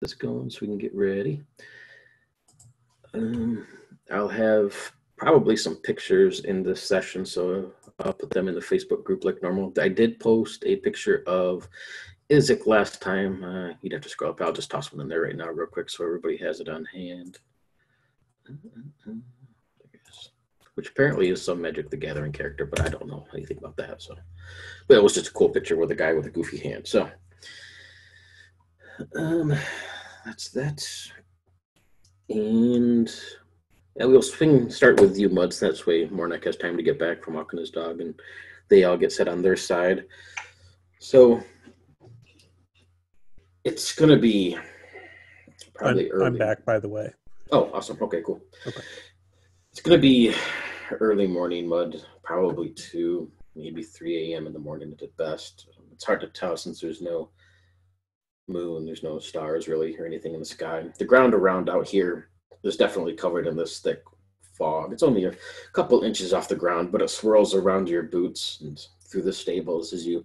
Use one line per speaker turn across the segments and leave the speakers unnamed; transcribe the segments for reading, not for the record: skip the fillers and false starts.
this going so we can get ready. I'll have probably some pictures in this session, so I'll put them in the Facebook group like normal. I did post a picture of Isaac last time. You'd have to scroll up. I'll just toss one in there right now real quick so everybody has it on hand. Which apparently is some Magic the Gathering character, but I don't know anything about that. So, but it was just a cool picture with a guy with a goofy hand. So, that's that. And we'll start with you, Muds. That's way Mornak has time to get back from walking his dog, and they all get set on their side. So it's going to be probably early.
I'm back, by the way.
Oh, awesome. Okay, cool.
Okay.
It's going to be early morning, Mud, probably 2, maybe 3 a.m. in the morning at the best. It's hard to tell since there's no moon, there's no stars really or anything in the sky. The ground around out here is definitely covered in this thick fog. It's only a couple inches off the ground, but it swirls around your boots and through the stables as you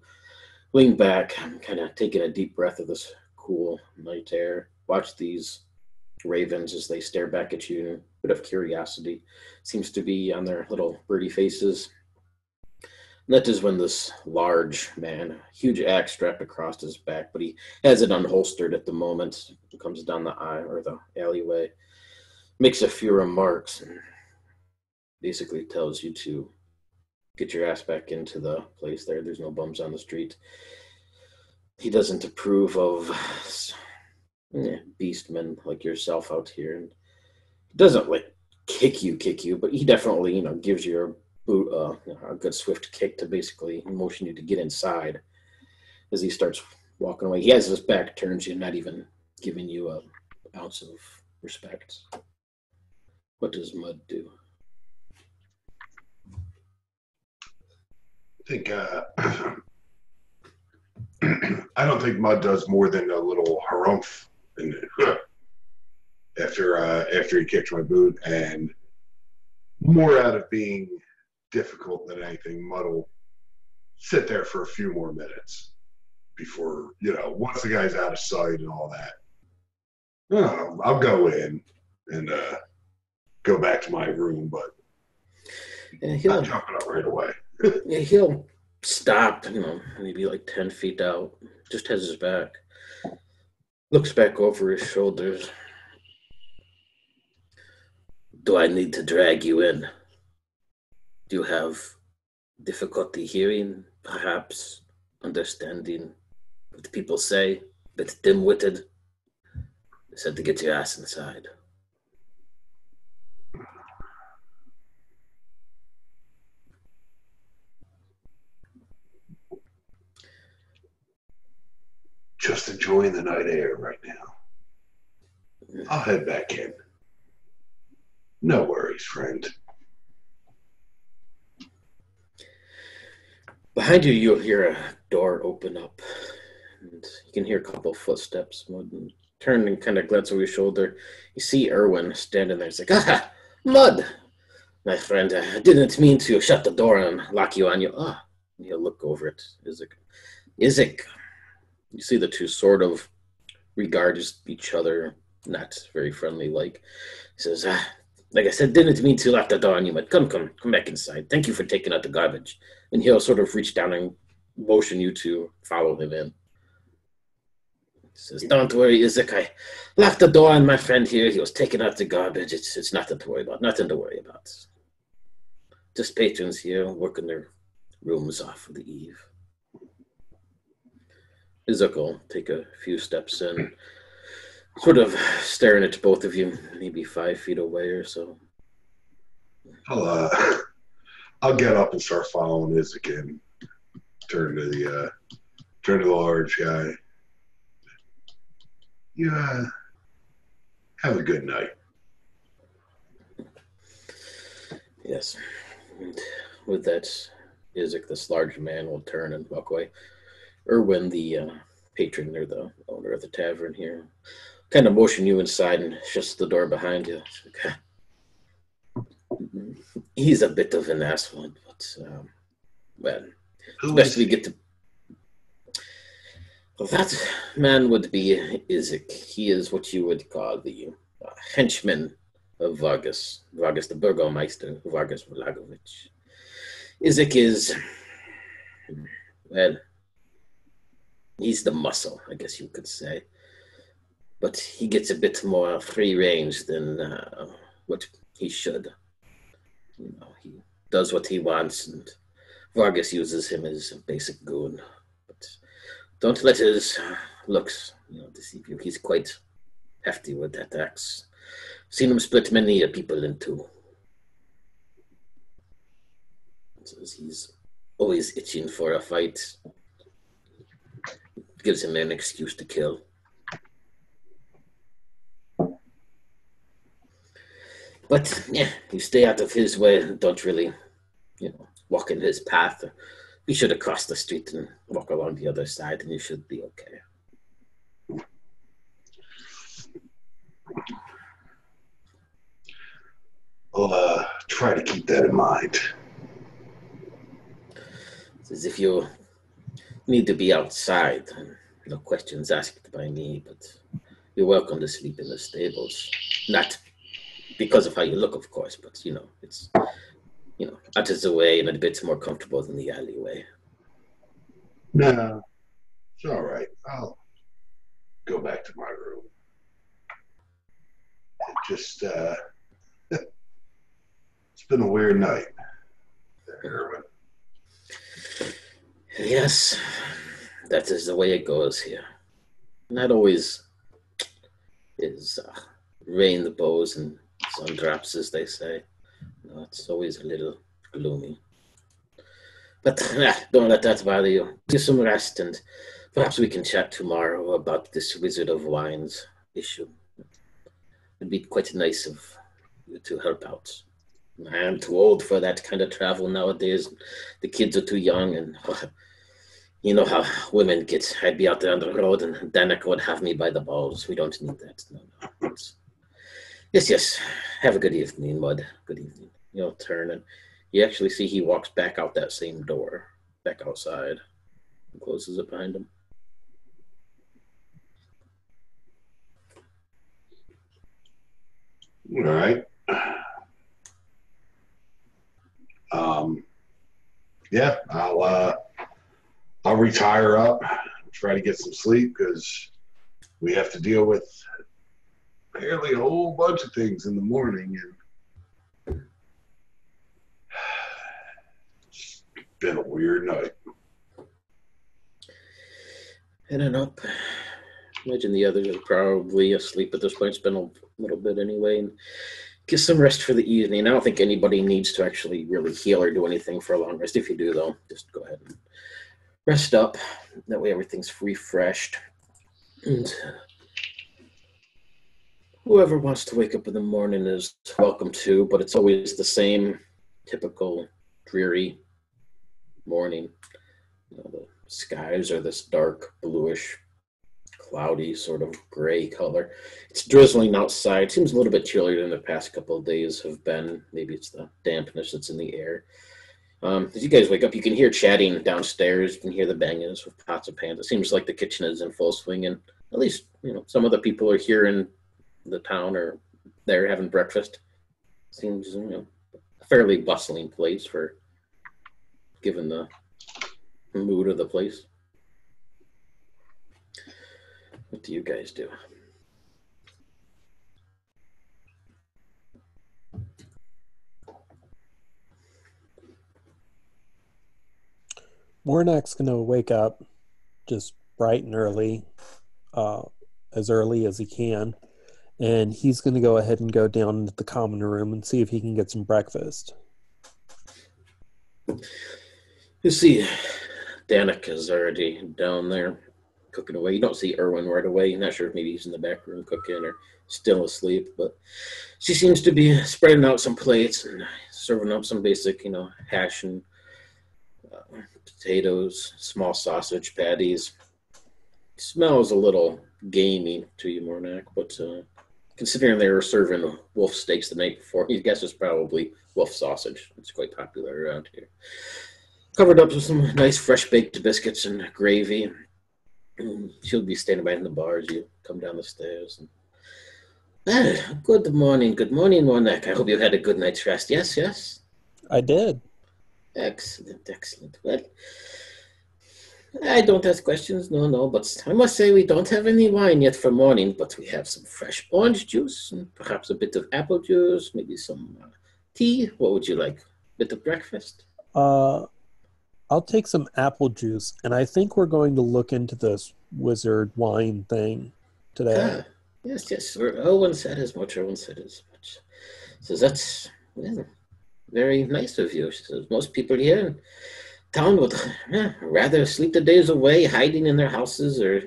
lean back and kind of taking a deep breath of this cool night air. Watch these ravens as they stare back at you. A bit of curiosity seems to be on their little birdie faces. And that is when this large man, huge axe strapped across his back, but he has it unholstered at the moment. He comes down the aisle or the alleyway, makes a few remarks, and basically tells you to get your ass back into the place there. There's no bums on the street. He doesn't approve of beastmen like yourself out here, and he doesn't like kick you, but he definitely, gives you a boot, a good swift kick to basically motion you to get inside. As he starts walking away, he has his back turned to you, not even giving you an ounce of respect. What does Mud do?
I think I don't think Mud does more than a little harumph after he kicked my boot, and more out of being difficult than anything, Mud will sit there for a few more minutes before, once the guy's out of sight and all that, I'll go in and go back to my room, but not jumping up right away.
Yeah, he'll stop, maybe like 10 feet out, just has his back, looks back over his shoulders. Do I need to drag you in? Do you have difficulty hearing, perhaps understanding what people say, a bit dim-witted? I said to get your ass inside.
Just enjoying the night air right now. I'll head back in. No worries, friend.
Behind you, you'll hear a door open up, and you can hear a couple footsteps. Mud, turn and kind of glance over your shoulder. You see Erwin standing there. He's like, Mud! My friend, I didn't mean to shut the door and lock you on you. He'll look over at Isaac. You see the two sort of regard each other, not very friendly like. He says, like I said, didn't mean to lock the door on you, but come back inside. Thank you for taking out the garbage. And he'll sort of reach down and motion you to follow him in. He says, don't worry, Isaac, I locked the door on my friend here. He was taking out the garbage. It's nothing to worry about. Just patrons here working their rooms off for the eve. Isaac will take a few steps in, sort of staring at both of you, maybe 5 feet away or so.
I'll get up and start following Isaac and turn to the large guy. You have a good night.
Yes. And with that, Isaac, this large man, will turn and walk away. Erwin, the patron or the owner of the tavern here, kind of motion you inside and shuts the door behind you. He's a bit of an asshole, but well, best we get to. Well, that man would be Isaac. He is what you would call the henchman of Vargas. Vargas the Burgomeister, Vargas Vlagovich. Isaac is, well, he's the muscle, I guess you could say. But he gets a bit more free range than what he should. He does what he wants, and Vargas uses him as a basic goon. But don't let his looks, deceive you. He's quite hefty with that axe. Seen him split many people in two. He's always itching for a fight. Gives him an excuse to kill. But yeah, you stay out of his way and don't really, walk in his path. Be sure to cross the street and walk along the other side, and you should be okay.
I'll try to keep that in mind.
It's as if you need to be outside. No questions asked by me, but you're welcome to sleep in the stables. Not because of how you look, of course, but it's out of the way and a bit more comfortable than the alleyway.
No, it's all right. I'll go back to my room. It just it's been a weird night there, Erwin.
Yes, that is the way it goes here. Not always is rain the bows and sun drops, as they say. No, it's always a little gloomy. But don't let that bother you. Get some rest, and perhaps we can chat tomorrow about this Wizard of Wines issue. It'd be quite nice of you to help out. I'm too old for that kind of travel nowadays. The kids are too young, and you know how women get. I'd be out there on the road, and Danica would have me by the balls. We don't need that. No. Yes. Have a good evening, Mud. Good evening. Turn, and you actually see he walks back out that same door, back outside, and closes it behind him.
All right. Yeah, I'll retire up, try to get some sleep because we have to deal with apparently a whole bunch of things in the morning, and it's been a weird night.
Heading up. Imagine the others are probably asleep at this point. It's been a little bit anyway. And get some rest for the evening. I don't think anybody needs to actually really heal or do anything for a long rest. If you do, though, just go ahead and rest up. That way everything's refreshed. And whoever wants to wake up in the morning is welcome to, but it's always the same typical dreary morning. The skies are this dark bluish cloudy sort of gray color. It's drizzling outside. Seems a little bit chillier than the past couple of days have been. Maybe it's the dampness that's in the air. As you guys wake up, you can hear chatting downstairs. You can hear the bangings of pots and pans. It seems like the kitchen is in full swing, and at least some of the people are here in the town or they're having breakfast. Seems a fairly bustling place for given the mood of the place. What do you guys do?
Warnock's going to wake up just bright and early, as early as he can, and he's going to go ahead and go down to the common room and see if he can get some breakfast.
You see, Danica's already down there cooking away. You don't see Erwin right away. You're not sure if maybe he's in the back room cooking or still asleep, but she seems to be spreading out some plates and serving up some basic, hash and potatoes, small sausage patties. Smells a little gamey to you, Mornak, but considering they were serving wolf steaks the night before, you guess it's probably wolf sausage. It's quite popular around here. Covered up with some nice fresh baked biscuits and gravy. She'll be standing by in the bar as you come down the stairs. And, well, good morning, Warnock. I hope you had a good night's rest. Yes, yes.
I did.
Excellent, excellent. Well, I don't ask questions, no, no, but I must say we don't have any wine yet for morning, but we have some fresh orange juice and perhaps a bit of apple juice, maybe some tea. What would you like? Bit of breakfast?
Uh, I'll take some apple juice, and I think we're going to look into this wizard wine thing today.
Ah, yes, yes. Owen said as much. Owen said as much. So that's well, very nice of you. She says most people here in town would rather sleep the days away, hiding in their houses, or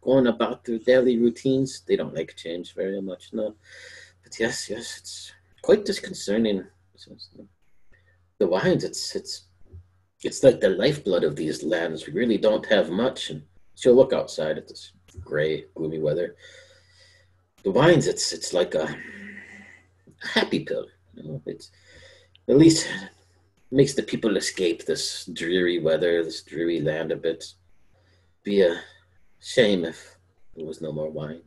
going about their daily routines. They don't like change very much, no. But yes, yes, it's quite disconcerting. The wines, it's like the lifeblood of these lands. We really don't have much, and she'll look outside at this gray, gloomy weather. The wines, it's like a happy pill. It's at least makes the people escape this dreary weather, this dreary land a bit. Be a shame if there was no more wine.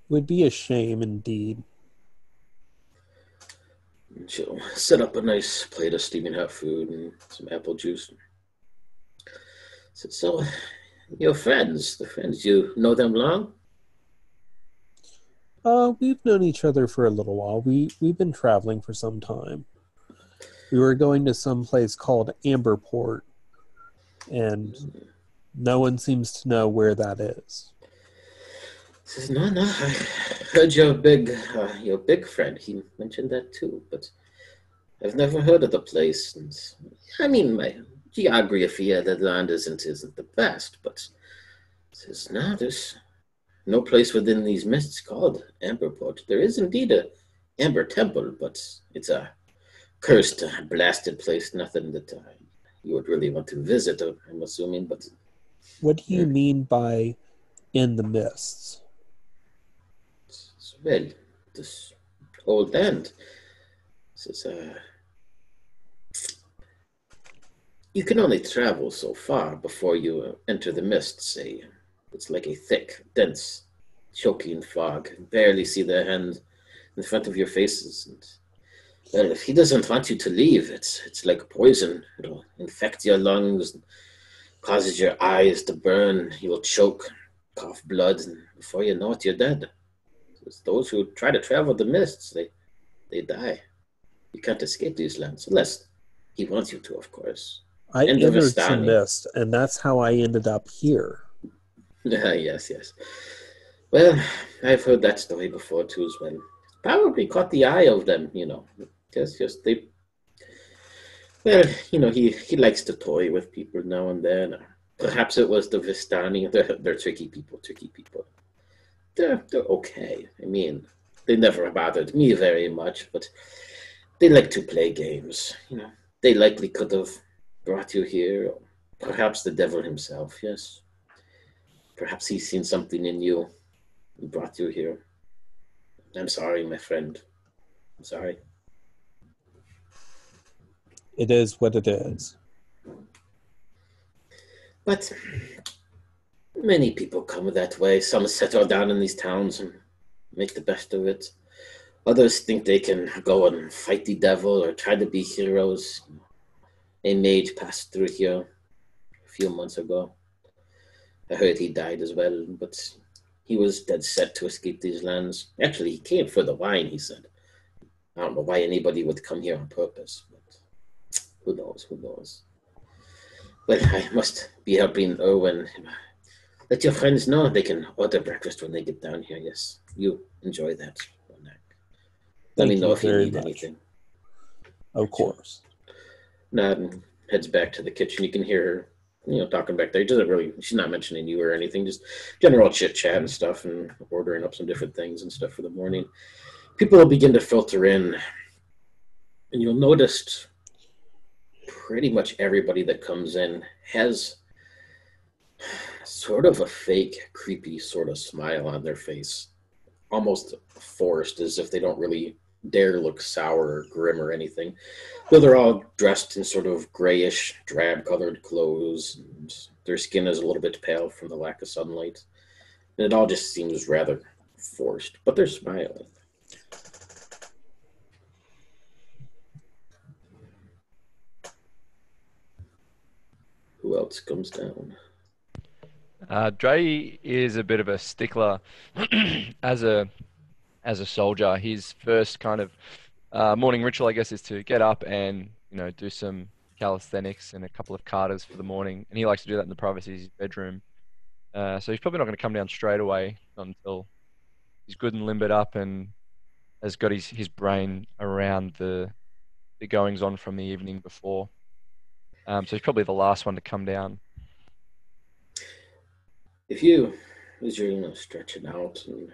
Would be a shame indeed.
And she'll set up a nice plate of steaming hot food and some apple juice. So your friends, the friends, you know them long?
We've known each other for a little while. We've been traveling for some time. We were going to some place called Amberport, and no one seems to know where that is.
Says no, no. I heard your big friend. He mentioned that too, but I've never heard of the place. And I mean, my geography of the land isn't the best, but says no. There's no place within these mists called Amberport. There is indeed a Amber Temple, but it's a cursed, blasted place. Nothing that you would really want to visit, I'm assuming. But
what do you mean by in the mists?
Well, this old land says you can only travel so far before you enter the mists. It's like a thick, dense, choking fog. You barely see the hand in front of your faces. And well, if he doesn't want you to leave, it's like poison. It'll infect your lungs, causes your eyes to burn. You will choke, cough blood, and before you know it, you're dead. It's those who try to travel the mists, they die. You can't escape these lands unless he wants you to, of course.
I
And the
entered some
Vistani.
mist, and that's how I ended up here.
Yes, yes. Well, I've heard that story before too as well. Probably caught the eye of them, Just they. Well, he likes to toy with people now and then. Perhaps it was the Vistani. They're tricky people. They're okay. I mean, they never bothered me very much, but they like to play games. They likely could have brought you here, or perhaps the devil himself. Yes, perhaps he's seen something in you and brought you here. I'm sorry, my friend. I'm sorry.
It is what it is.
But many people come that way. Some settle down in these towns and make the best of it. Others think they can go and fight the devil or try to be heroes. A mage passed through here a few months ago. I heard he died as well, but he was dead set to escape these lands. Actually, he came for the wine, he said. I don't know why anybody would come here on purpose, but who knows. Well, I must be helping Erwin. Let your friends know they can order breakfast when they get down here. Yes, you enjoy that. Let me know if you need anything.
Of course.
Nod heads back to the kitchen. You can hear her, talking back there. She's not mentioning you or anything, just general chit chat and stuff and ordering up some different things and stuff for the morning. People will begin to filter in, and you'll notice pretty much everybody that comes in has sort of a fake, creepy sort of smile on their face, almost forced, as if they don't really dare look sour or grim or anything. Though they're all dressed in sort of grayish, drab-colored clothes and Their skin is a little bit pale from the lack of sunlight. And it all just seems rather forced, but they're smiling. Who else comes down?
Dre is a bit of a stickler as a soldier. His first kind of morning ritual, I guess, is to get up and do some calisthenics and a couple of carters for the morning, and he likes to do that in the privacy of his bedroom. So he's probably not going to come down straight away, not until he's good and limbered up and has got his brain around the goings on from the evening before. So he's probably the last one to come down.
If you, as you're stretching out and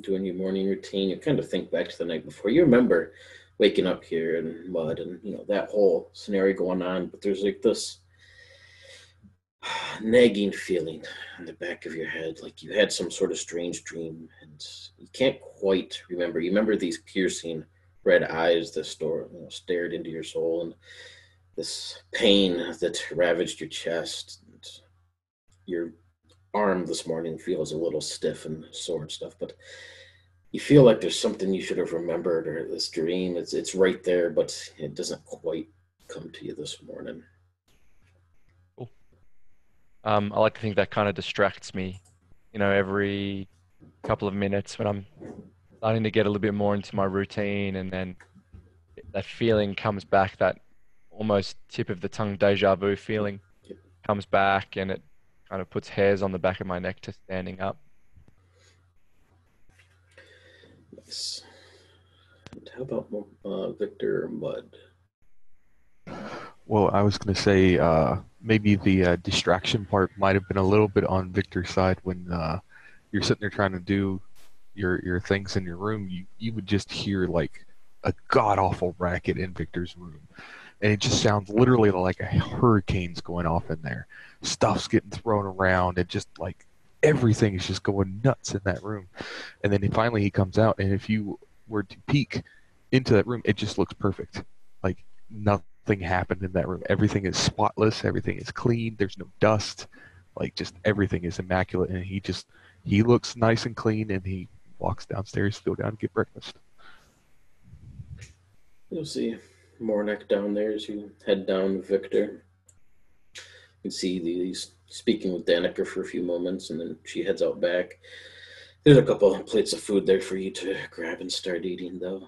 doing your morning routine, you kind of think back to the night before. You remember waking up here in mud and that whole scenario going on, but there's like this nagging feeling in the back of your head, like you had some sort of strange dream and you can't quite remember. You remember these piercing red eyes that stared into your soul, and this pain that ravaged your chest. And your arm this morning feels a little stiff and sore and stuff, but you feel like there's something you should have remembered, or this dream, it's right there, but it doesn't quite come to you this morning.
Cool. I like to think that kind of distracts me, every couple of minutes when I'm starting to get a little bit more into my routine, and then that feeling comes back, that almost tip of the tongue deja vu feeling comes back, and it kind of puts hairs on the back of my neck to standing up.
Nice. And how about Victor or Mud?
Well, I was going to say maybe the distraction part might have been a little bit on Victor's side when you're sitting there trying to do your things in your room. You would just hear like a god-awful racket in Victor's room. And it just sounds literally like a hurricane's going off in there. Stuff's getting thrown around, and just like everything is just going nuts in that room. And then finally he comes out, and if you were to peek into that room, it just looks perfect. Like nothing happened in that room. Everything is spotless. Everything is clean. There's no dust. Like just everything is immaculate. And he looks nice and clean, and he walks downstairs to go down and get breakfast.
You'll see Mornek down there as you head down Victor. You can see he's speaking with Danica for a few moments, and then she heads out back. There's a couple of plates of food there for you to grab and start eating, though.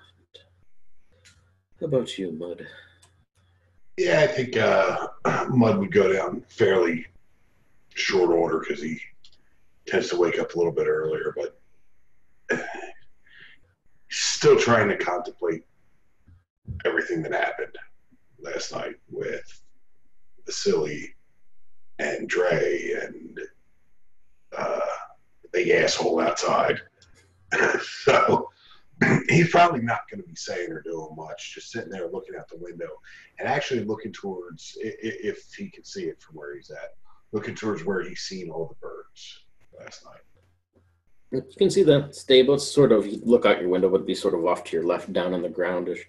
How about you, Mud?
Yeah, I think Mud would go down fairly short order because he tends to wake up a little bit earlier, but still trying to contemplate everything that happened last night with Vasily and Dre and the big asshole outside. So he's probably not going to be saying or doing much, just sitting there looking out the window and actually looking towards, if he can see it from where he's at, looking towards where he's seen all the birds last night.
You can see the stable. It's sort of, you look out your window, would be sort of off to your left, down on the groundish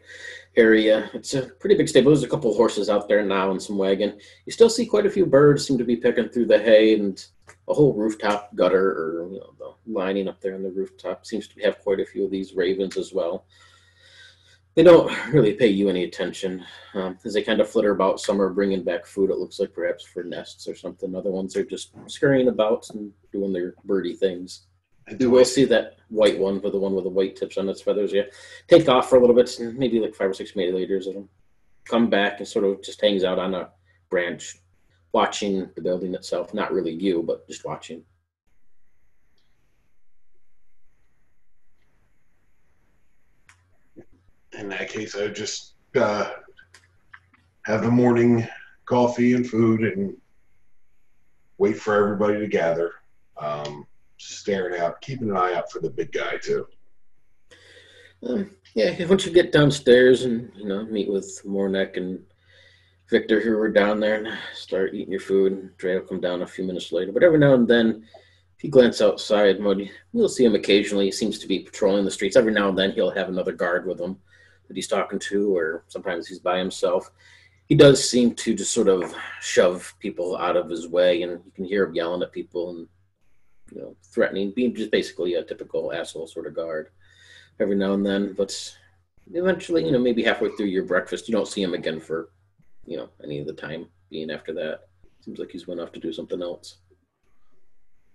area. It's a pretty big stable. There's a couple of horses out there now and some wagon. You still see quite a few birds seem to be picking through the hay, and a whole rooftop gutter, or the lining up there on the rooftop seems to have quite a few of these ravens as well. They don't really pay you any attention as they kind of flitter about. Some are bringing back food, it looks like, perhaps for nests or something. Other ones are just scurrying about and doing their birdie things. You will see that white one, the one with the white tips on its feathers. Yeah, take off for a little bit, and maybe like 5 or 6 minutes later, it'll come back and sort of just hangs out on a branch, watching the building itself. Not really you, but just watching.
In that case, I would just have the morning coffee and food and wait for everybody to gather. Staring out, keeping an eye out for the big guy too.
Yeah, once you get downstairs and meet with Mornek and Victor, who were down there, and start eating your food, and Dre will come down a few minutes later. But every now and then, if you glance outside, you'll see him occasionally. He seems to be patrolling the streets. Every now and then, he'll have another guard with him that he's talking to, or sometimes he's by himself. he does seem to just sort of shove people out of his way, and you can hear him yelling at people and threatening, being just basically a typical asshole sort of guard every now and then. But eventually, maybe halfway through your breakfast, you don't see him again for any of the time being after that. Seems like he's went off to do something else.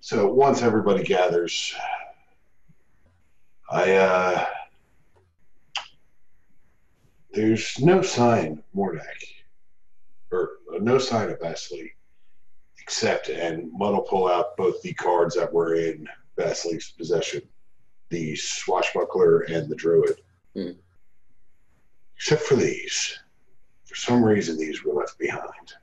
So once everybody gathers, there's no sign of Mordak, or no sign of Vasily, except, and Mudd will pull out both the cards that were in Vasily's possession, the Swashbuckler and the Druid. Except for these. For some reason, these were left behind.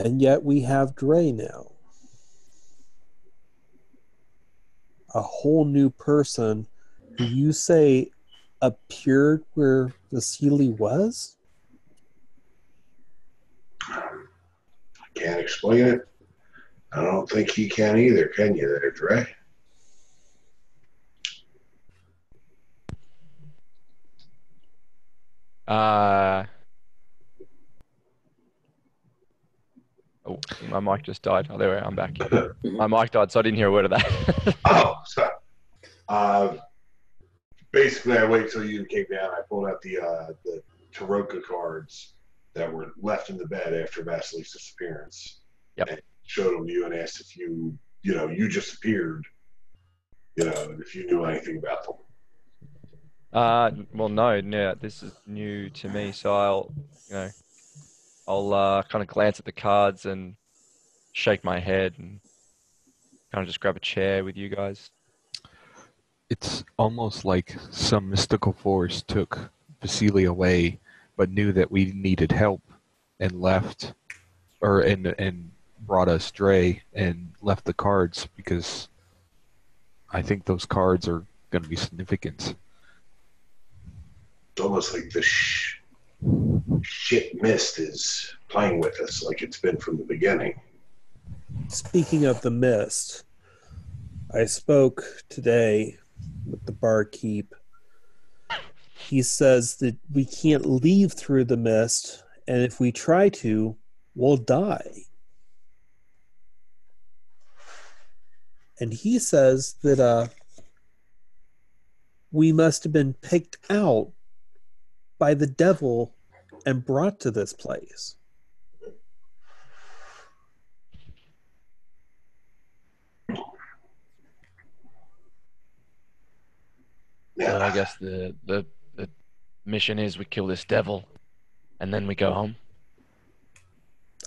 And yet we have Dre now. A whole new person who you say appeared where Vasily was?
I can't explain it. I don't think he can either, can you there, Dre?
Oh, my mic just died. Oh, there we are. I'm back. My mic died, so I didn't hear a word of that.
Oh, sorry. Basically, I waited till you came down. I pulled out the Taroka cards that were left in the bed after Vasily's disappearance.
Yep.
And showed them to you and asked if you just appeared, if you knew anything about them.
Well, no, this is new to me, so I'll kind of glance at the cards and shake my head and kind of just grab a chair with you guys.
It's almost like some mystical force took Vasily away, but knew that we needed help and left, and brought us Dre and left the cards, because I think those cards are going to be significant.
It's almost like the shit mist is playing with us like it's been from the beginning.
Speaking of the mist, I spoke today with the barkeep. He says that we can't leave through the mist, and if we try to, we'll die. And he says that we must have been picked out by the devil and brought to this place.
So I guess the mission is we kill this devil, and then we go home.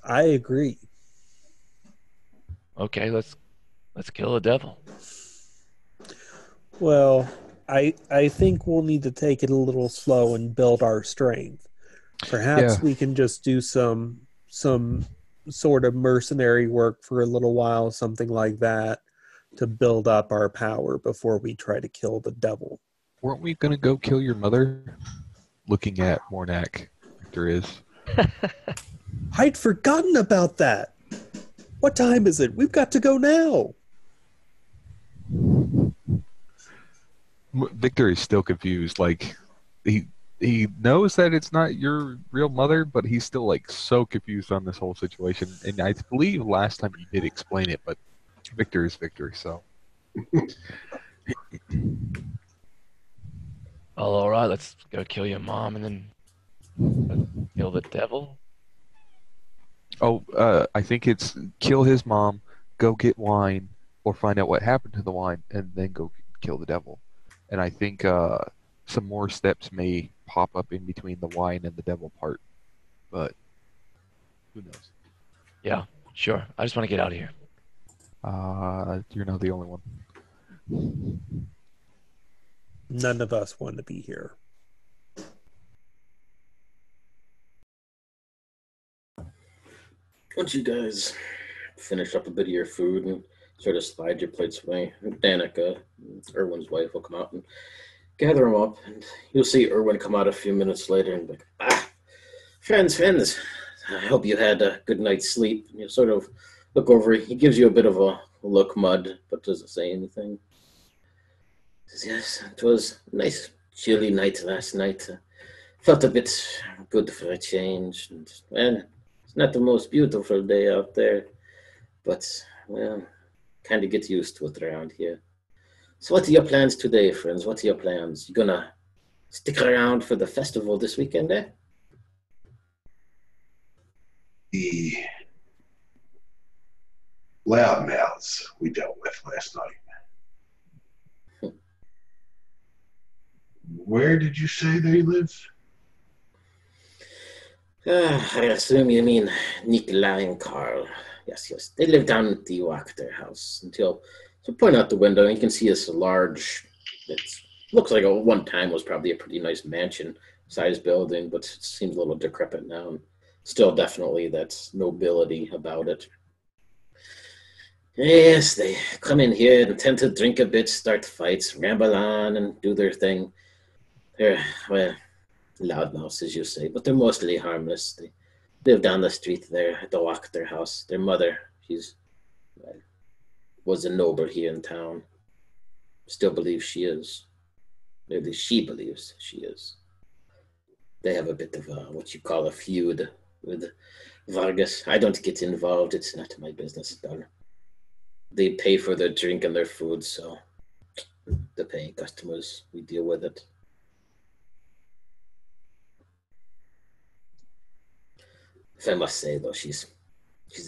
I agree.
Okay, let's kill the devil.
Well, I think we'll need to take it a little slow and build our strength. Perhaps we can just do some sort of mercenary work for a little while, something like that, to build up our power before we try to kill the devil.
Weren't we going to go kill your mother? Looking at Mornak, Victor is.
I'd forgotten about that. What time is it? We've got to go now.
Victor is still confused. Like, he knows that it's not your real mother, but he's still like so confused on this whole situation. And I believe last time you did explain it, but Victor is Victor, so.
Oh, all right, let's go kill your mom and then kill the devil.
Oh, I think it's kill his mom, go get wine, or find out what happened to the wine, and then go kill the devil. And I think some more steps may pop up in between the wine and the devil part, but who knows?
Yeah, sure. I just want to get out of here.
You're not the only one.
None of us want to be here.
Once you guys finish up a bit of your food and sort of slide your plates away, Danica, Erwin's wife, will come out and gather them up, and you'll see Erwin come out a few minutes later and be like, friends, I hope you had a good night's sleep. And you sort of look over, he gives you a bit of a look, Mudd, but doesn't say anything. He says, yes, it was a nice chilly night last night. Felt a bit good for a change. And, well, it's not the most beautiful day out there, but, well, kind of get used to it around here. So what are your plans today, friends? What are your plans? You gonna stick around for the festival this weekend, eh?
The loudmouths we dealt with last night. Where did you say they live?
I assume you mean Nikolai and Carl. Yes, yes. They live down at the Wachter house until. So point out the window, and you can see this large. It looks like at one time was probably a pretty nice mansion-sized building, but it seems a little decrepit now. And still, definitely, that's nobility about it. Yes, they come in here and tend to drink a bit, start fights, ramble on, and do their thing. They're, well, loudmouths, as you say, but they're mostly harmless. They live down the street there at the Wachter house. Their mother, she's was a noble here in town. Still believes she is. Or at least she believes she is. They have a bit of what you call a feud with Vargas. I don't get involved. It's not my business. They pay for their drink and their food, so the paying customers, we deal with it. If I must say, though, she's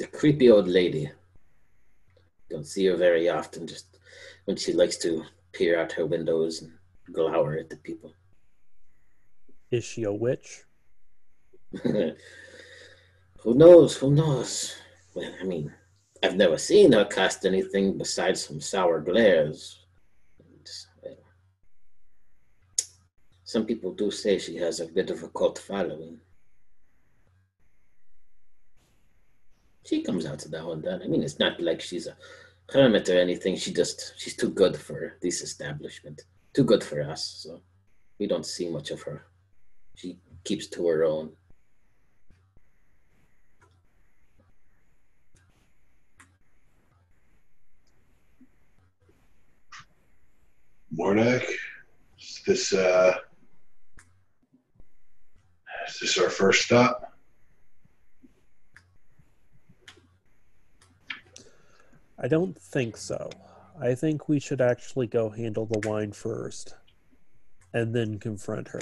a creepy old lady. Don't see her very often, just when she likes to peer out her windows and glower at the people.
Is she a witch?
Who knows? Who knows? Well, I mean, I've never seen her cast anything besides some sour glares. And, well, some people do say she has a bit of a cult following. She comes out now and then. I mean, it's not like she's a hermit or anything. She's too good for this establishment. Too good for us, so we don't see much of her. She keeps to her own.
Mornak, is this our first stop?
I don't think so. I think we should actually go handle the wine first and then confront her.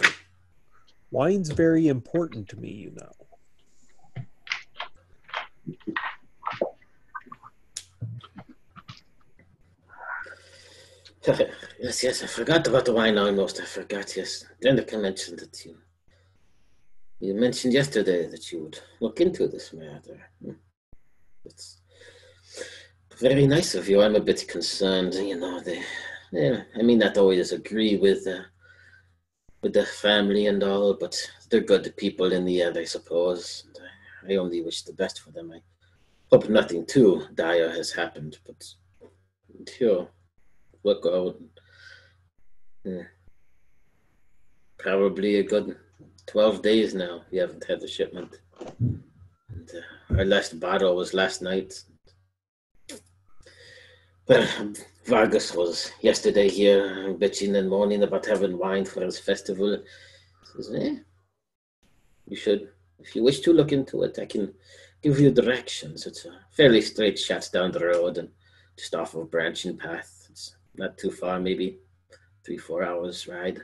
Wine's very important to me, you know.
Yes, I forgot about the wine almost. I forgot, yes. Danica mentioned that you mentioned yesterday that you would look into this matter. It's very nice of you. I'm a bit concerned, you know. I may not always agree with the family and all, but they're good people in the end, I suppose. And I only wish the best for them. I hope nothing too dire has happened, but until look out. Probably a good 12 days now. We haven't had the shipment. And, our last bottle was last night. Well, Vargas was yesterday here bitching and moaning about having wine for his festival. He says, you should, if you wish to look into it, I can give you directions. It's a fairly straight shot down the road and just off of a branching path. It's not too far, maybe 3-4 hours ride.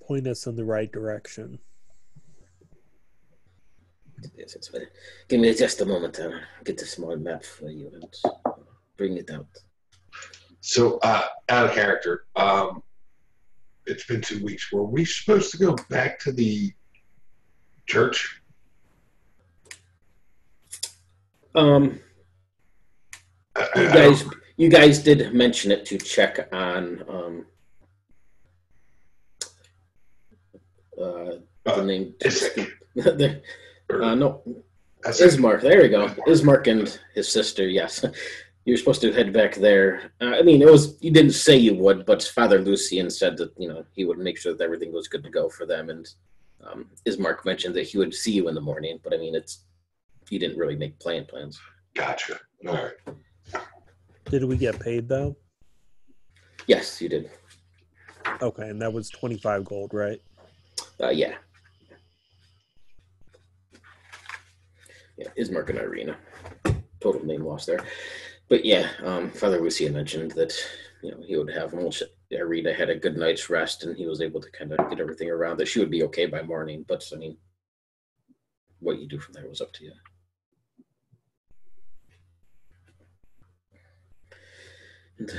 Point us in the right direction.
Yes, give me just a moment. I'll get a small map for you and bring it out.
So, out of character, it's been 2 weeks. Were we supposed to go back to the church?
You guys did mention it to check on the name. No, Ismark. There we go. Ismark and his sister. Yes, you're supposed to head back there. I mean, you didn't say you would, but Father Lucian said that he would make sure that everything was good to go for them. And Ismark mentioned that he would see you in the morning. But I mean, he didn't really make plans.
Gotcha. All right.
Did we get paid though?
Yes, you did.
Okay, and that was 25 gold, right?
Yeah. Yeah, Ismark and Irina. Total name lost there. But yeah, Father Lucia mentioned that he would have Irina had a good night's rest and he was able to kind of get everything around that she would be okay by morning. But I mean, what you do from there was up to you. And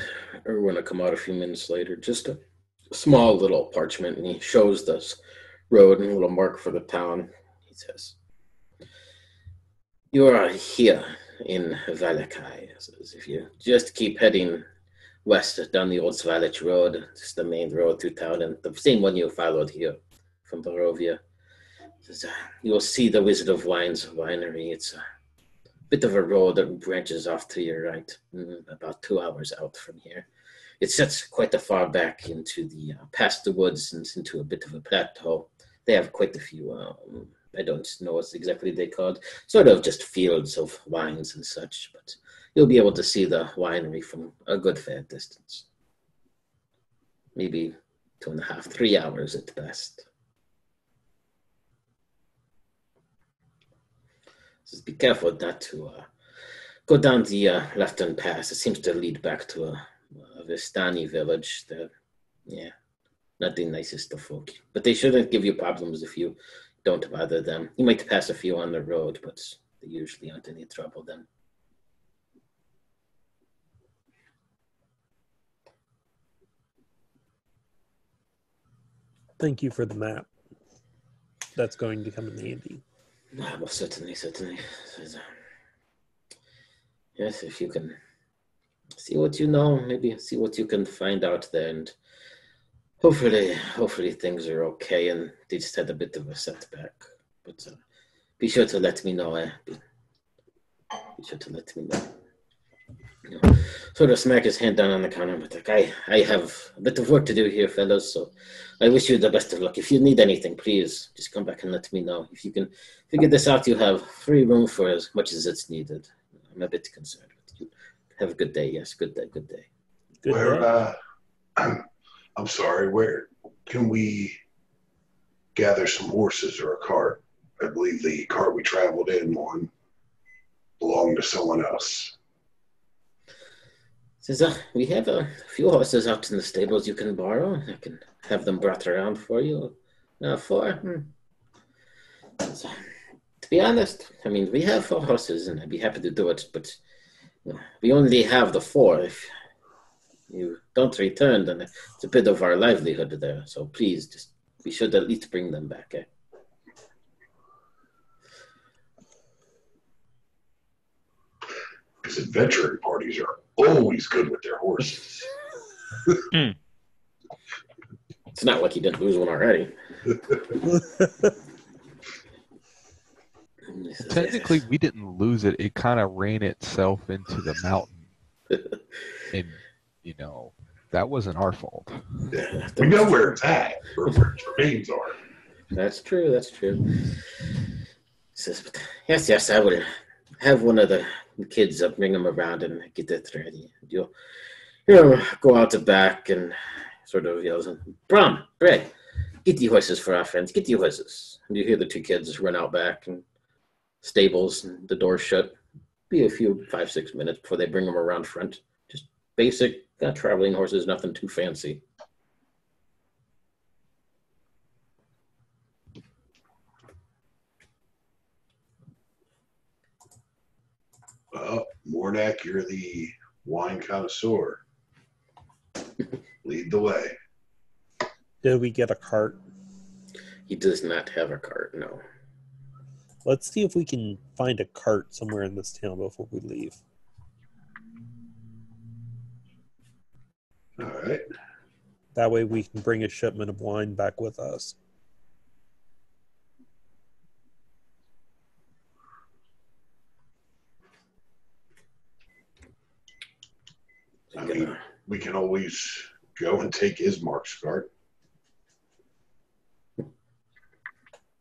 Erwin will come out a few minutes later, just a small little parchment, and he shows this road and a little mark for the town. He says, "You are here in Valakai. If you just keep heading west down the old Svalich Road, just the main road through town, and the same one you followed here from Barovia. You will see the Wizard of Wine's winery. It's a bit of a road that branches off to your right, about 2 hours out from here. It sets quite a far back into the past the woods and into a bit of a plateau. They have quite a few. I don't know what's exactly they called. Sort of just fields of wines and such, but you'll be able to see the winery from a good fair distance. Maybe 2.5, 3 hours at best. Just be careful not to go down the left-hand pass. It seems to lead back to a Vistani village. Yeah, not the nicest of folk. But they shouldn't give you problems if you don't bother them. You might pass a few on the road, but they usually aren't any trouble then.
Thank you for the map. That's going to come in handy.
Well, certainly. Yes, if you can see what you know, maybe see what you can find out there, and hopefully things are okay, and they just had a bit of a setback. But be sure to let me know. Be sure to let me know. Sort of smack his hand down on the counter, but like, I have a bit of work to do here, fellas, so I wish you the best of luck. If you need anything, please just come back and let me know. If you can figure this out, you have free room for as much as it's needed. I'm a bit concerned with you. Have a good day. Yes, good day.
Good day.
I'm sorry, where can we gather some horses or a cart? I believe the cart we traveled in on belonged to someone else.
Says, we have a few horses out in the stables you can borrow. I can have them brought around for you. To be honest, I mean, we have 4 horses, and I'd be happy to do it, but we only have the 4. If you don't return, then it's a bit of our livelihood there. So please, we should at least bring them back.
Because adventuring parties are always good with their horses.
It's not like you didn't lose one already.
Technically, we didn't lose it. It kind of ran itself into the mountain. And, that wasn't our fault.
Yeah, we know where it's at, where its remains are.
That's true. Says, but yes, I will have one of the kids bring them around and get it ready. You'll go out the back and sort of yells, Brom, Brett, get the horses for our friends. Get the horses. And you hear the 2 kids run out back and stables and the door shut. Be a few 5-6 minutes before they bring them around front. Just basic traveling horses, nothing too fancy.
Well, Mornak, you're the wine connoisseur. Lead the way.
Did we get a cart?
He does not have a cart, no.
Let's see if we can find a cart somewhere in this town before we leave.
All right.
That way we can bring a shipment of wine back with us.
I mean, we can always go and take Ismark's cart.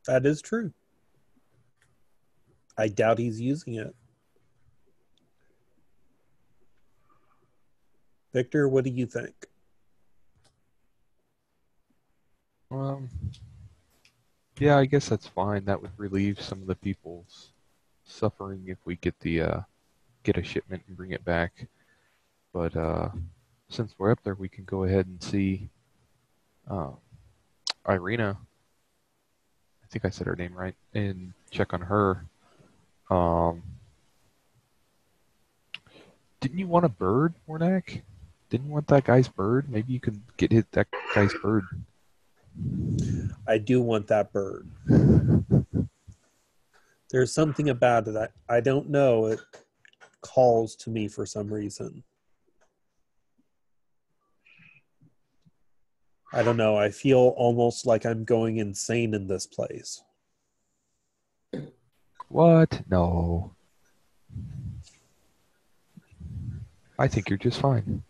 That is true. I doubt he's using it. Victor, what do you think?
Um, yeah, I guess that's fine. That would relieve some of the people's suffering if we get a shipment and bring it back. But since we're up there, we can go ahead and see uh, Irina. I think I said her name right, and check on her. Um, didn't you want a bird, Mornak? Didn't you want that guy's bird? Maybe you can that guy's bird.
I do want that bird. There's something about it. I don't know. It calls to me for some reason. I don't know. I feel almost like I'm going insane in this place.
What? No. I think you're just fine.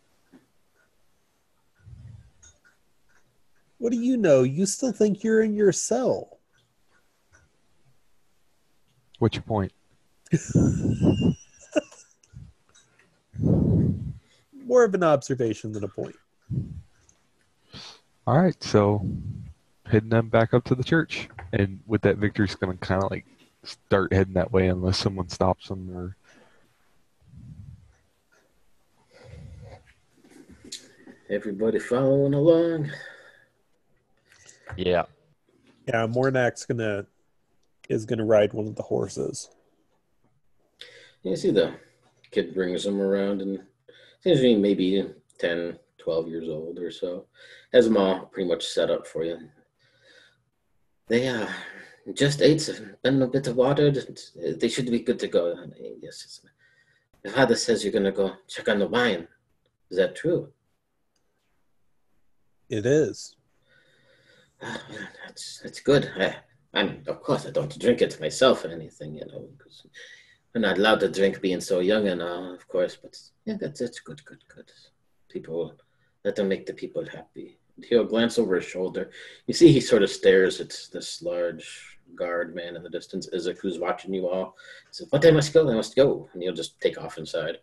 What do you know? You still think you're in your cell.
What's your point?
More of an observation than a point.
All right, so heading them back up to the church. And with that, Victor's going to kind of like start heading that way unless someone stops him or...
Everybody following along?
Yeah.
Yeah, Mornak's is gonna ride one of the horses.
You see the kid brings them around, and seems to be maybe 10, 12 years old or so. Has them all pretty much set up for you. They just ate and a bit of water. They should be good to go. Yes. Your father says you're gonna go check on the wine. Is that true?
It is.
That's good. I'm of course I don't drink it myself or anything, because we're not allowed to drink being so young and all, of course. But yeah, that's good. People, let them make the people happy. He'll glance over his shoulder. You see, he sort of stares at this large guard man in the distance, Isaac, who's watching you all. He says, "But I must go. And he'll just take off inside.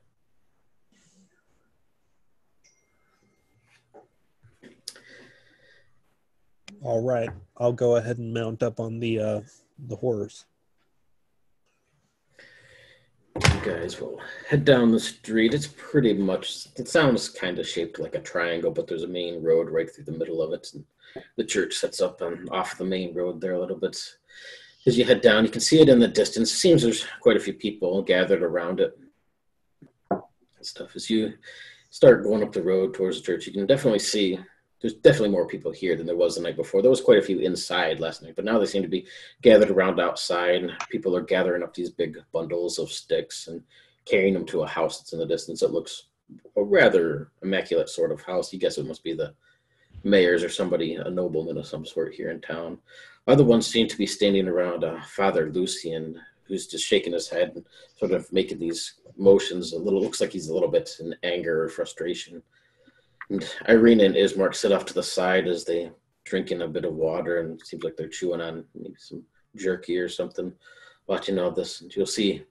All right. I'll go ahead and mount up on the horse.
You guys will head down the street. It sounds kind of shaped like a triangle, but there's a main road right through the middle of it. And the church sets up off the main road there a little bit. As you head down, you can see it in the distance. It seems there's quite a few people gathered around it. And stuff. As you start going up the road towards the church, you can definitely see there's definitely more people here than there was the night before. There was quite a few inside last night, but now they seem to be gathered around outside. And people are gathering up these big bundles of sticks and carrying them to a house that's in the distance. It looks a rather immaculate sort of house. You guess it must be the mayor's or somebody, a nobleman of some sort here in town. Other ones seem to be standing around Father Lucian, who's just shaking his head and sort of making these motions. Looks like he's a little bit in anger or frustration. And Irina and Ismark sit off to the side as they drinking a bit of water, and it seems like they're chewing on maybe some jerky or something, watching all this. And you'll see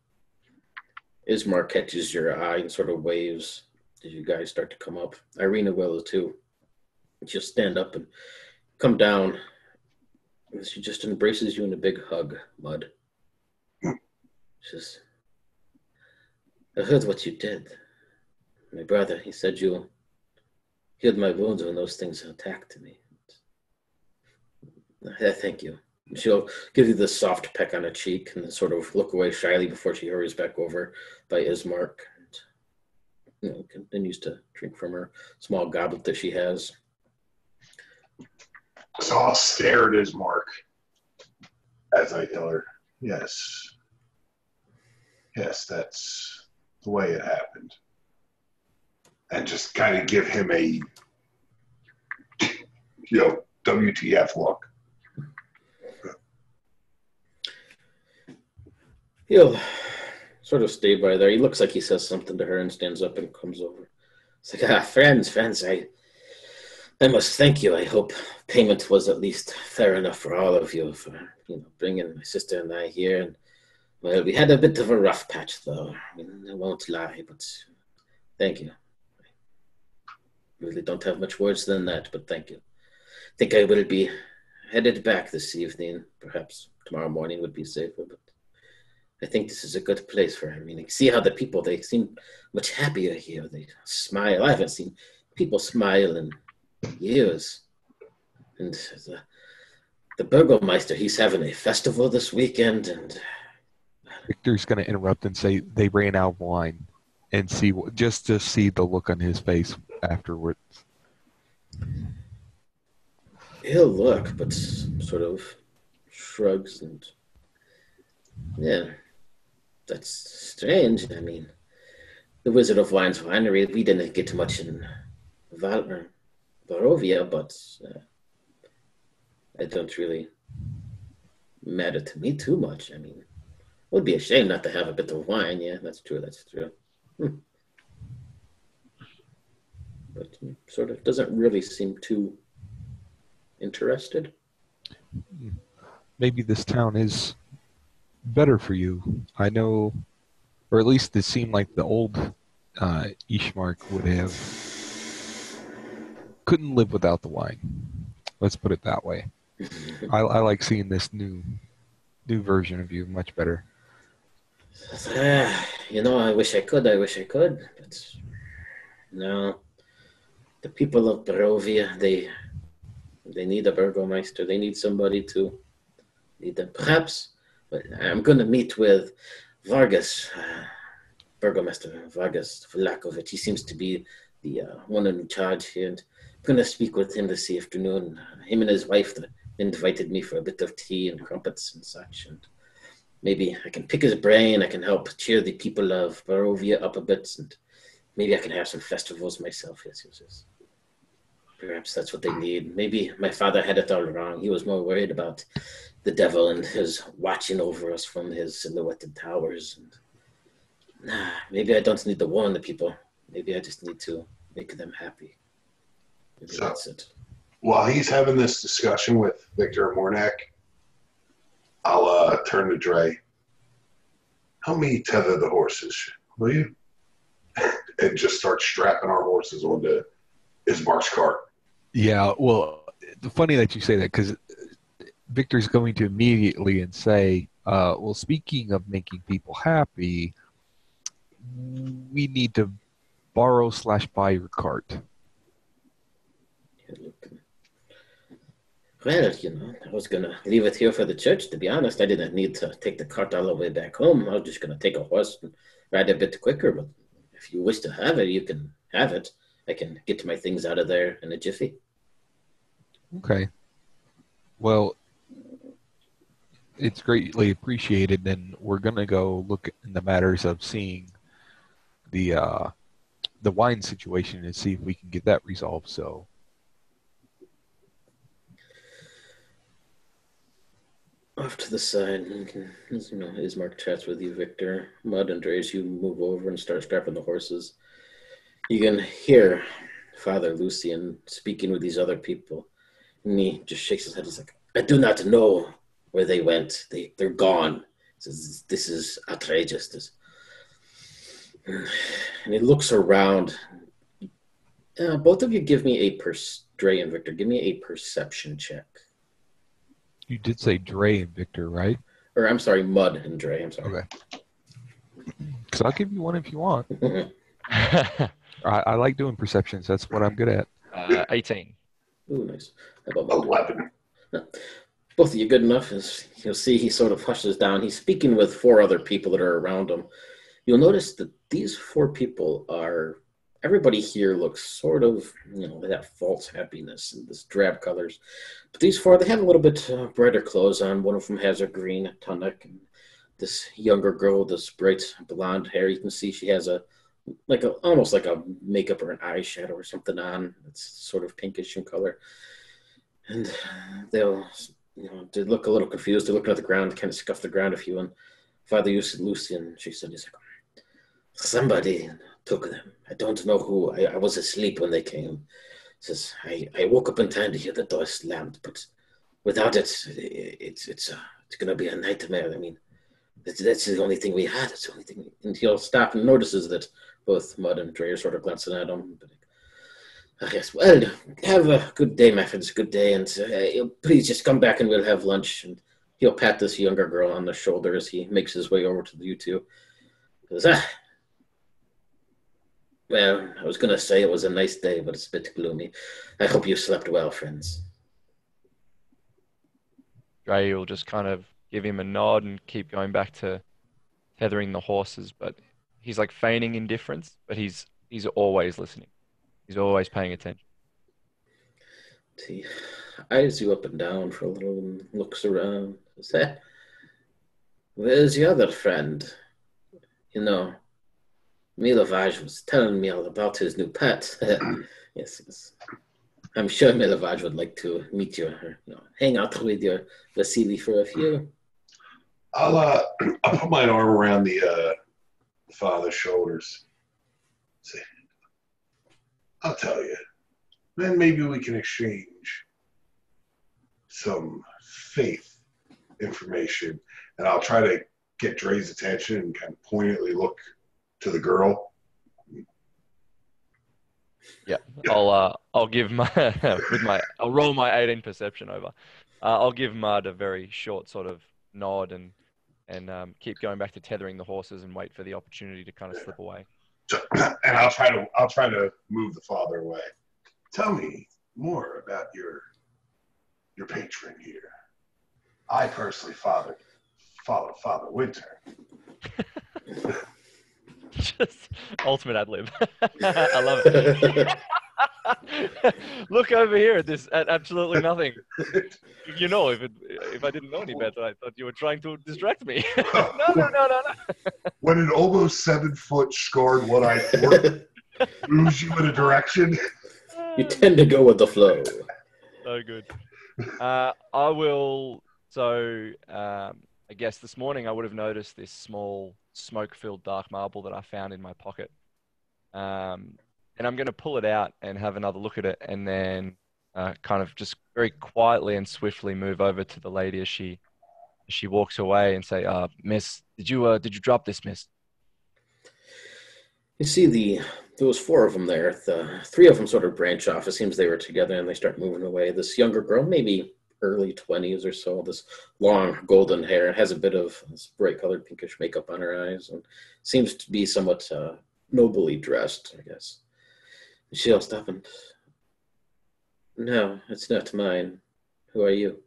Ismark catches your eye and sort of waves as you guys start to come up. Irina will too. She'll stand up and come down, and she just embraces you in a big hug, Mud. She says, "I heard what you did. My brother, he said you healed my wounds when those things attacked me. Thank you." She'll give you this soft peck on the cheek and sort of look away shyly before she hurries back over by Ismark and continues to drink from her small goblet that she has.
So I'll stare at his mark as I tell her, yes, that's the way it happened. And just kind of give him a, WTF look.
He'll sort of stay by there. He looks like he says something to her and stands up and comes over. It's like, friends, I must thank you. I hope payment was at least fair enough for all of you for, bringing my sister and I here. And, well, we had a bit of a rough patch, though. I won't lie, but thank you. I really don't have much words than that, but thank you. I think I will be headed back this evening. Perhaps tomorrow morning would be safer, but I think this is a good place for him. I mean, see how the people, they seem much happier here. They smile. I haven't seen people smile in years. And the Burgomeister, he's having a festival this weekend, and
Victor's going to interrupt and say they ran out of wine, and just to see the look on his face afterwards.
he'll look, but sort of shrugs and, yeah, that's strange. I mean, the Wizard of Wine's winery, we didn't get much in Barovia, but it don't really matter to me too much. I mean, it would be a shame not to have a bit of wine. Yeah, that's true. That's true. But sort of doesn't really seem too interested.
Maybe this town is better for you. I know, or at least it seemed like the old Ishmark couldn't live without the wine. Let's put it that way. I like seeing this new version of you much better.
I wish I could. But no, the people of Barovia, they need a Burgomeister. They need somebody to lead them. Perhaps, but I'm going to meet with Vargas, Burgomaster Vargas Vlakovic. He seems to be the one in charge here. And I'm going to speak with him this afternoon. Him and his wife invited me for a bit of tea and crumpets and such. And maybe I can pick his brain. I can help cheer the people of Barovia up a bit. And maybe I can have some festivals myself. Yes. Perhaps that's what they need. Maybe my father had it all wrong. He was more worried about the devil and his watching over us from his silhouetted towers. And maybe I don't need to warn the people. Maybe I just need to make them happy. Maybe that's it.
While he's having this discussion with Victor Mornak, I'll turn to Dre. Help me tether the horses, will you? And just start strapping our horses onto Ismark's cart.
Yeah, well, funny that you say that, because Victor's going to immediately and say, well, speaking of making people happy, we need to borrow/buy your cart.
Well, I was going to leave it here for the church, to be honest. I didn't need to take the cart all the way back home. I was just going to take a horse and ride a bit quicker. But if you wish to have it, you can have it. I can get my things out of there in a jiffy.
Okay. Well, it's greatly appreciated, and we're going to go look in the matters of seeing the wine situation and see if we can get that resolved. So,
off to the side, Ismark chats with you, Victor. Mud and Dre, as you move over and start strapping the horses, you can hear Father Lucian speaking with these other people. And he just shakes his head. He's like, I do not know where they went. They're gone. He says, this is outrageous. And he looks around. Both of you give me Dre and Victor, give me a perception check.
you did say Dre and Victor, right?
Or I'm sorry, Mud and Dre. I'm sorry.
Okay. Because I'll give you one if you want. I like doing perceptions. That's what I'm good at.
18.
Ooh, nice. How about
11.
Both of you good enough? As you'll see, he sort of hushes down. He's speaking with 4 other people that are around him. You'll notice that these 4 people are, everybody here looks sort of, that false happiness and this drab colors. But these 4, they have a little bit brighter clothes on. One of them has a green tunic. And this younger girl, this bright blonde hair, you can see she has almost like a makeup or an eyeshadow or something on. It's sort of pinkish in color. And they'll, they look a little confused. They're looking at the ground, kind of scuff the ground a few. And Father Lucian, she said, he's like, somebody took them. I don't know who. I was asleep when they came. He says, I woke up in time to hear the door slammed, but without it, it's going to be a nightmare. I mean, that's the only thing we had. It's the only thing. And he'll stop and notices that both Mud and Dre are sort of glancing at him. But Yes, well, have a good day, my friends. Good day, and please just come back and we'll have lunch. And he'll pat this younger girl on the shoulder as he makes his way over to you two. He goes, well, I was going to say it was a nice day, but it's a bit gloomy. I hope you slept well, friends.
Dre will just kind of give him a nod and keep going back to tethering the horses, but he's like feigning indifference, but he's always listening. He's always paying attention.
He eyes you up and down for a little and looks around. Says, where's your other friend? You know, Milovaj was telling me all about his new pet. Yes. I'm sure Milovaj would like to meet you, or, hang out with your Vasily for a few.
I'll put my arm around the father's shoulders. Say, I'll tell you. Then maybe we can exchange some faith information, and I'll try to get Dre's attention and kind of poignantly look to the girl.
Yeah, I'll give my I'll roll my 18 perception over. I'll give Mud a very short sort of nod and keep going back to tethering the horses and wait for the opportunity to kind of slip away.
So, and I'll try to move the father away. Tell me more about your patron here. I personally follow Father Winter.
Just ultimate ad lib. I love it. Look over here at absolutely nothing. You know, if I didn't know any better, I thought you were trying to distract me. No.
When an almost 7-foot scarred one-eyed orc moves you in a direction,
you tend to go with the flow.
So good. I will. So I guess this morning I would have noticed this small smoke-filled dark marble that I found in my pocket. And I'm going to pull it out and have another look at it, and then kind of just very quietly and swiftly move over to the lady as she walks away and say, "Miss, did you drop this, Miss?"
You see there was 4 of them there. The 3 of them sort of branch off. It seems they were together and they start moving away. This younger girl, maybe early 20s or so, this long golden hair, has a bit of this bright colored pinkish makeup on her eyes, and seems to be somewhat nobly dressed, I guess. She'll stop and, no, it's not mine. Who are you?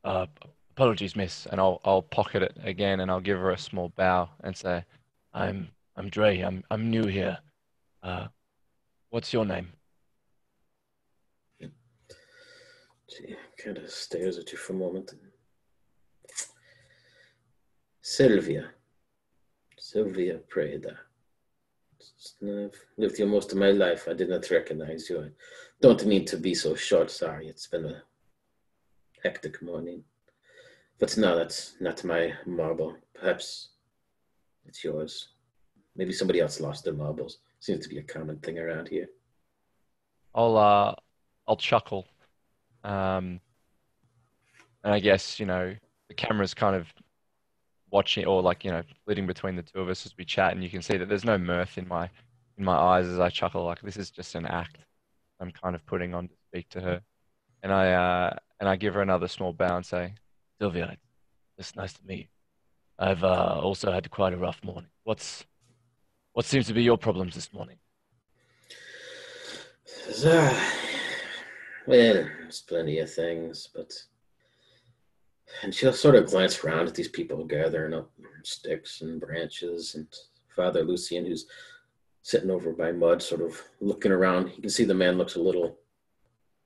Apologies, Miss, and I'll pocket it again and I'll give her a small bow and say, I'm Dre. I'm new here. What's your name?
She kind of stares at you for a moment. Sylvia Preda. I've lived here most of my life. I did not recognize you. I don't mean to be so short. Sorry, it's been a hectic morning. But no, that's not my marble. Perhaps it's yours. Maybe somebody else lost their marbles. Seems to be a common thing around here.
I'll chuckle. And I guess, the camera's kind of watching, or like, flitting between the two of us as we chat, and you can see that there's no mirth in my eyes as I chuckle. Like, this is just an act I'm kind of putting on to speak to her. And I give her another small bow and say, Sylvia, it's nice to meet you. I've also had quite a rough morning. What seems to be your problems this morning?
Well, there's plenty of things, but... And she'll sort of glance around at these people gathering up sticks and branches, and Father Lucian, who's sitting over by Mud, sort of looking around. You can see the man looks a little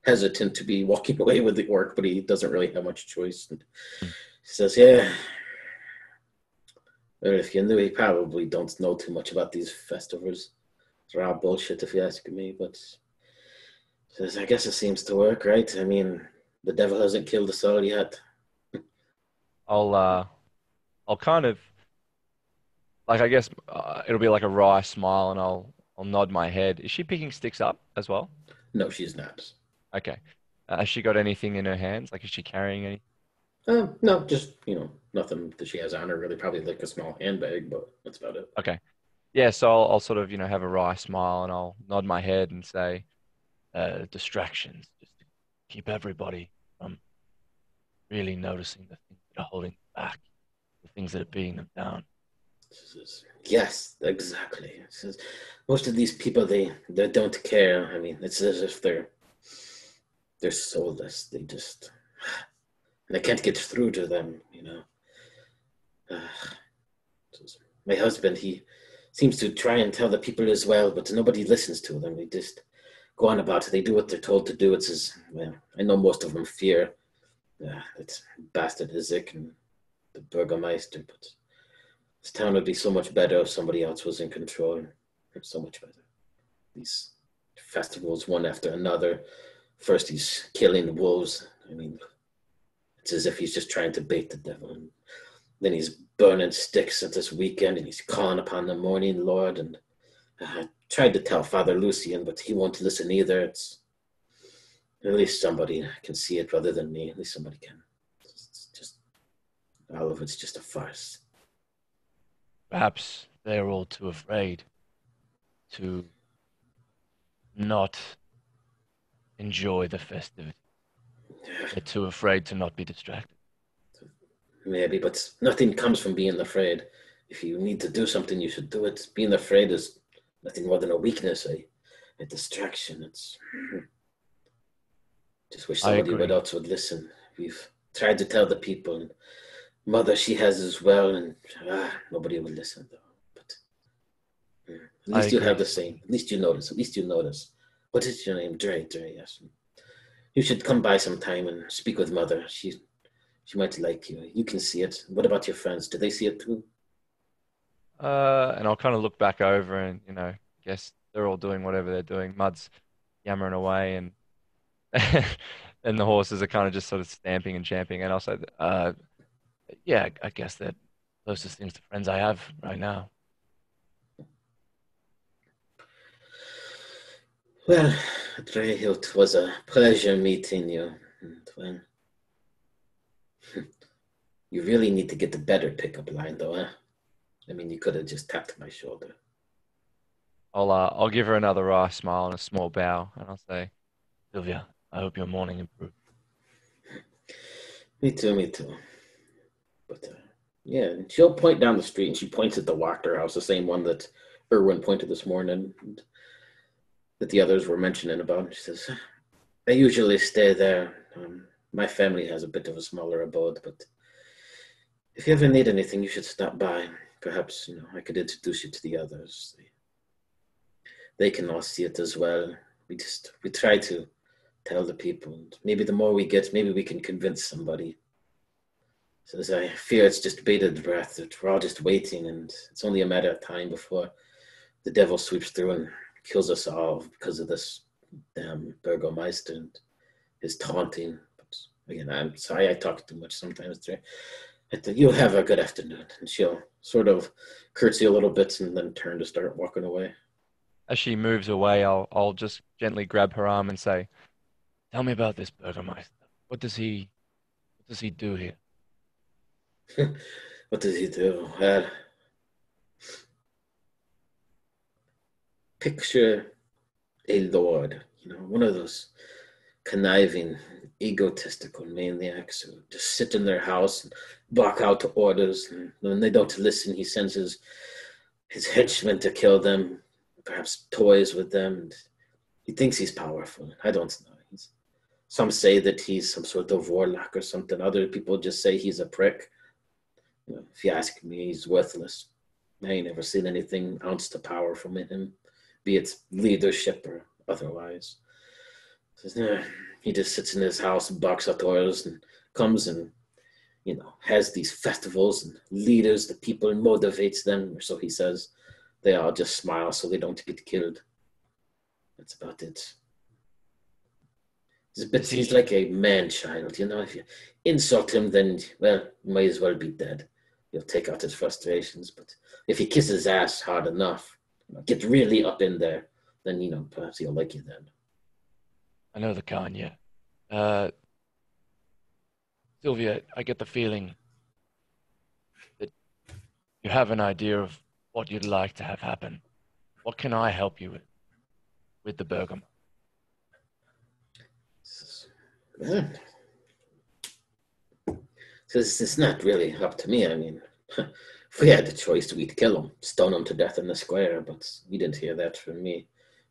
hesitant to be walking away with the orc, but he doesn't really have much choice. And he says, yeah, well, if you knew, he probably don't know too much about these festivals. It's all bullshit if you ask me, but says, I guess it seems to work, right? I mean, the devil hasn't killed us all yet.
I'll kind of, like, I guess it'll be like a wry smile, and I'll nod my head. Is she picking sticks up as well?
No, she's not.
Okay. Has she got anything in her hands? Like, is she carrying any?
No, just, nothing that she has on her, really. Probably like a small handbag, but that's about it.
Okay. yeah, so I'll sort of, have a wry smile and I'll nod my head and say, distractions, just to keep everybody from really noticing the things that are holding them back, the things that are beating them down.
Yes, exactly. Most of these people, they don't care. I mean, it's as if they're soulless. They can't get through to them. Uh, my husband, he seems to try and tell the people as well, but nobody listens to them. They just go on about it. They do what they're told to do. It's as well. I know most of them fear it's bastard Isaac and the Burgermeister, but this town would be so much better if somebody else was in control. So much better. These festivals, one after another. First, he's killing the wolves. I mean, it's as if he's just trying to bait the devil. And then he's burning sticks at this weekend, and he's calling upon the morning Lord. And I tried to tell Father Lucian, but he won't listen either. It's at least somebody can see it rather than me. At least somebody can. It's just all of it's just a farce.
Perhaps they're all too afraid to not enjoy the festivity. They're too afraid to not be distracted.
Maybe, but nothing comes from being afraid. If you need to do something, you should do it. Being afraid is nothing more than a weakness, a distraction. It's just wish
I
somebody
agree.
else would listen. We've tried to tell the people, and Mother, she has as well, and nobody would listen though. But at
I
least you have
agree.
the same. At least you notice. At least you notice. What is your name? Dre. Yes. You should come by sometime and speak with Mother. She might like you. You can see it. What about your friends? Do they see it too?
And I'll kind of look back over and, guess they're all doing whatever they're doing. Mud's yammering away and and the horses are kind of just sort of stamping and champing. And I'll say, yeah, I guess they're closest things to friends I have right now.
Well, Dre, it was a pleasure meeting you. And, well, you really need to get the better pickup line, though, huh? I mean, you could have just tapped my shoulder.
I'll give her another wry smile and a small bow, and I'll say, Sylvia, I hope your morning improves.
Me too, me too. But yeah, she'll point down the street, and she points at the Walker house, the same one that Irwin pointed this morning, and that the others were mentioning about. She says, I usually stay there. My family has a bit of a smaller abode, but if you ever need anything, you should stop by. Perhaps, I could introduce you to the others. They can all see it as well. We try to tell the people. And maybe the more we get, maybe we can convince somebody. So as I fear it's just bated breath, that we're all just waiting, and it's only a matter of time before the devil sweeps through and kills us all because of this damn Burgomeister and his taunting. But again, I'm sorry I talk too much sometimes. You'll have a good afternoon. And she'll sort of curtsy a little bit and then turn to start walking away.
As she moves away, I'll just gently grab her arm and say, tell me about this Burgermeister. What does he do here?
What does he do? Picture a lord, one of those conniving, egotistical maniacs who just sit in their house and bark out orders. And when they don't listen, he sends his henchmen to kill them, perhaps toys with them. And he thinks he's powerful. I don't know. Some say that he's some sort of warlock or something. Other people just say he's a prick. If you ask me, he's worthless. I ain't never seen anything ounce to power from him, be it leadership or otherwise. He just sits in his house and barks out orders and comes and, has these festivals and leaders the people and motivates them, or so he says. They all just smile so they don't get killed. That's about it. He's like a man-child, If you insult him, then, well, you might as well be dead. He'll take out his frustrations. But if you kiss his ass hard enough, get really up in there, then, perhaps he'll like you then.
I know the kind, yeah. Sylvia, I get the feeling that you have an idea of what you'd like to have happen. What can I help you with the Bergam?
Well, it's not really up to me. I mean, if we had the choice, we'd kill him, stone him to death in the square, but we didn't hear that from me.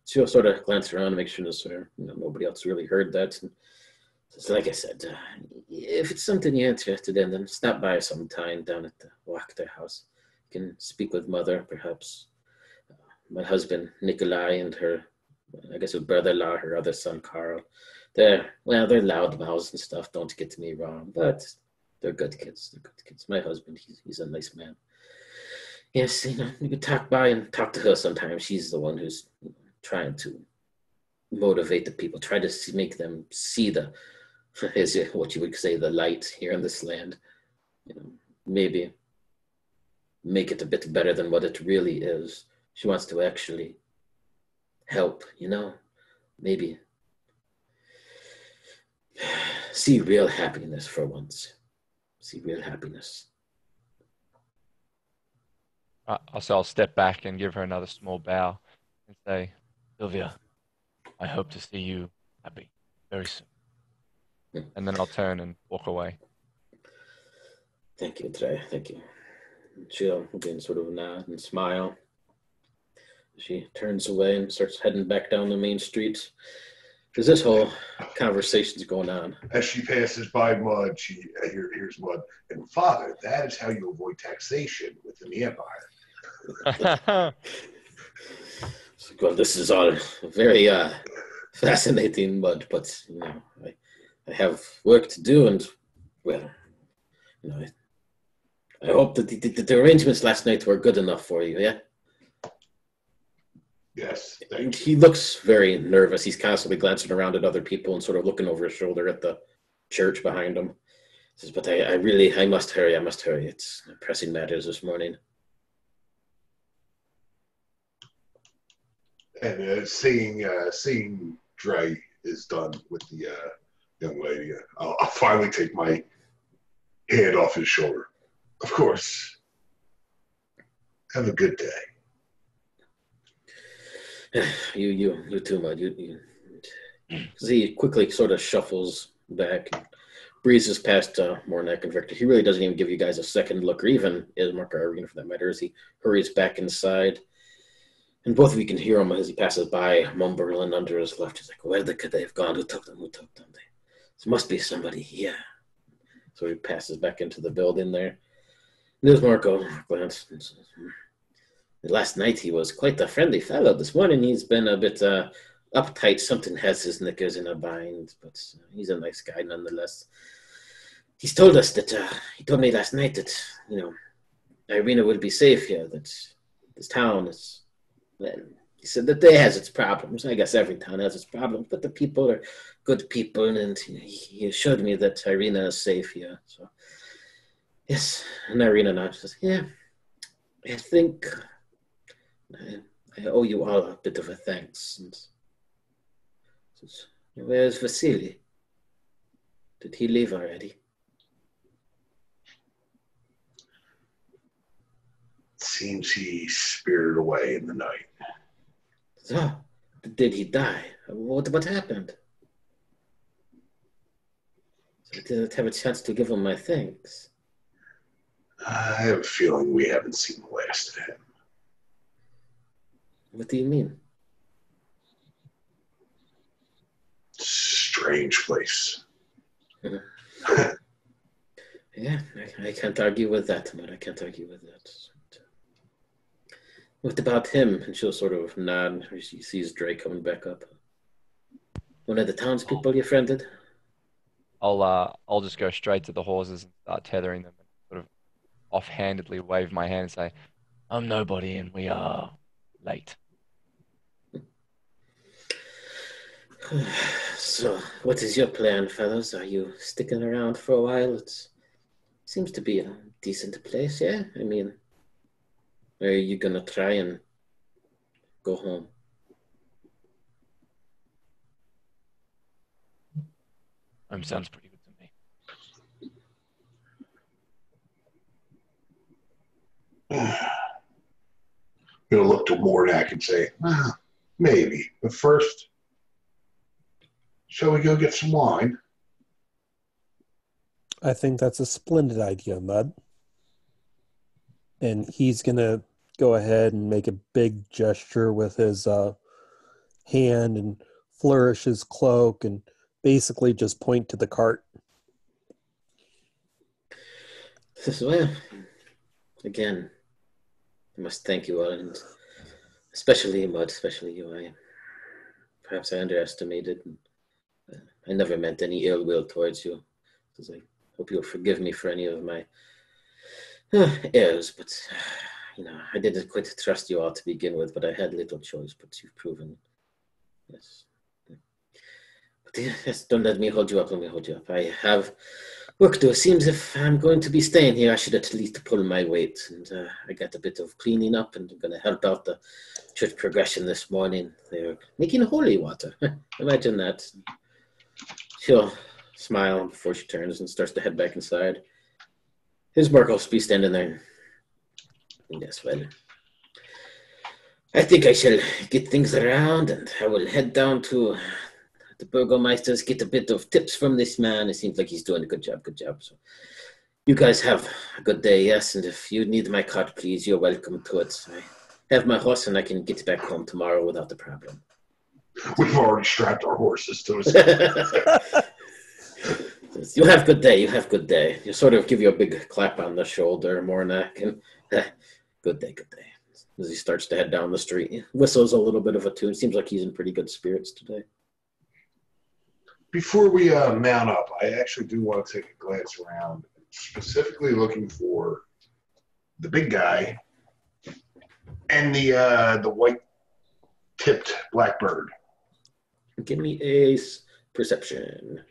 She'll sort of glance around and make sure that nobody else really heard that. And so like I said, if it's something you're interested in, then stop by sometime down at the Wachter house. You can speak with Mother, perhaps. My husband, Nikolai, and her, I guess her brother-in-law, her other son, Carl. They're loud mouths and stuff, don't get me wrong, but they're good kids. They're good kids. My husband, he's a nice man. Yes, you can talk by and talk to her sometimes. She's the one who's trying to motivate the people, try to make them see what you would say, the light here in this land. Maybe make it a bit better than what it really is. She wants to actually help, maybe see real happiness for once. See real happiness.
I'll step back and give her another small bow and say, Sylvia, I hope to see you happy very soon. And then I'll turn and walk away.
Thank you, Trey. Thank you. She'll again sort of nod and smile. She turns away and starts heading back down the main street. Because this whole conversation's going on.
As she passes by Mud, here's Mud. And Father, that is how you avoid taxation within the Empire.
Well, this is all very fascinating, Mud, but I have work to do, and well, I hope that the arrangements last night were good enough for you, yeah?
Yes.
And he looks very nervous. He's constantly glancing around at other people and sort of looking over his shoulder at the church behind him. He says, but I must hurry. It's pressing matters this morning.
And seeing Dre is done with the young lady, I'll finally take my hand off his shoulder. Of course. Have a good day.
You too, Mud. He quickly sort of shuffles back and breezes past Mornak and Victor. He really doesn't even give you guys a second look, or even Ismark or Irene for that matter, as he hurries back inside. And both of you can hear him as he passes by, mumbling under his left. He's like, where could they have gone? Who took them? There must be somebody here. So he passes back into the building there. And Ismark glances. Last night he was quite a friendly fellow. This morning he's been a bit uptight. Something has his knickers in a bind, but he's a nice guy nonetheless. He's told us that, he told me last night that, Irina would be safe here, that this town is, he said that it has its problems. I guess every town has its problems, but the people are good people, and he assured me that Irina is safe here. So, yes, and Irina now says, yeah, I think I owe you all a bit of a thanks. And says, where's Vasily? Did he leave already?
Seems he spirited away in the night.
So, did he die? What happened? So I didn't have a chance to give him my thanks.
I have a feeling we haven't seen the last of him.
What do you mean?
Strange place.
Yeah, I can't argue with that, but I can't argue with that. What about him? And she'll sort of nod. She sees Dre coming back up. One of the townspeople you friended?
I'll just go straight to the horses and start tethering them, and sort of offhandedly wave my hand and say, I'm nobody and we are late.
So, what is your plan, fellows? Are you sticking around for a while? It seems to be a decent place, yeah? I mean, are you going to try and go home?
Sounds pretty good to me.
going to look to Mornak and say, well, maybe. But first, shall we go get some wine?
I think that's a splendid idea, Mud. And he's going to go ahead and make a big gesture with his hand and flourish his cloak and basically just point to the cart.
Well, again, I must thank you all, and especially Mud, especially you. Perhaps I underestimated. I never meant any ill will towards you. I hope you'll forgive me for any of my errors, but I didn't quite trust you all to begin with, but I had little choice, but you've proven, yes. But yes, don't let me hold you up, I have work to do. It seems if I'm going to be staying here, I should at least pull my weight, and I got a bit of cleaning up, and I'm going to help out the church progression this morning. They're making holy water. Imagine that. She'll smile before she turns and starts to head back inside. His Mark will be standing there. Yes, well, I think I shall get things around, and I will head down to the Burgomeister's, get a bit of tips from this man. It seems like he's doing a good job. So you guys have a good day, yes? And if you need my cart, please, you're welcome to it. I have my horse, and I can get back home tomorrow without a problem.
We've already strapped our horses to us.
You have good day. You sort of give you a big clap on the shoulder, Mornak, and good day. As he starts to head down the street, he whistles a little bit of a tune. Seems like he's in pretty good spirits today.
Before we mount up, I actually do want to take a glance around, specifically looking for the big guy and the white-tipped blackbird.
Give me a perception.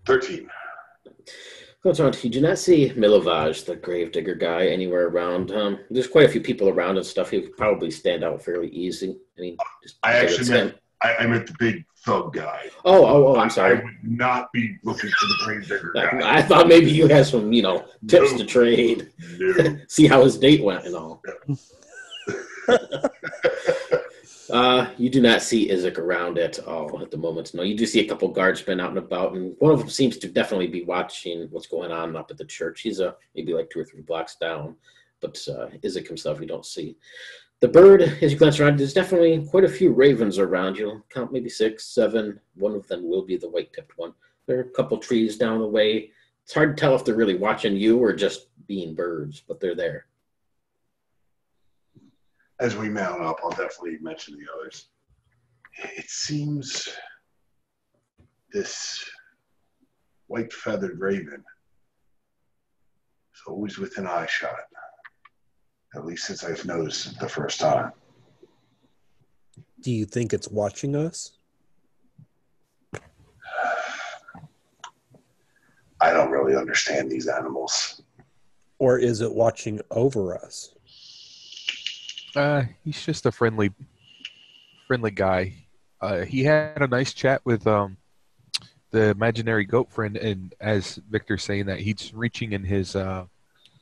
13.
What's on? You do not see Milovaj, the gravedigger guy, anywhere around. There's quite a few people around and stuff. He would probably stand out fairly easy. I mean,
I meant the big thug guy.
Oh, I'm sorry.
I would not be looking for the gravedigger guy.
I thought maybe you had some, tips to trade.
No.
See how his date went and all. You do not see Isaac around at all at the moment. No, you do see a couple guardsmen out and about, and one of them seems to definitely be watching what's going on up at the church. He's maybe like 2 or 3 blocks down, but Isaac himself you don't see. The bird, as you glance around, there's definitely quite a few ravens around. You'll count maybe 6, 7. One of them will be the white-tipped one. There are a couple trees down the way. It's hard to tell if they're really watching you or just being birds, but they're there.
As we mount up, I'll definitely mention the others. It seems this white-feathered raven is always within eyeshot, at least since I've noticed it the first time.
Do you think it's watching us?
I don't really understand these animals.
Or is it watching over us?
He's just a friendly guy. He had a nice chat with the imaginary goat friend, and as Victor's saying that, he's reaching in his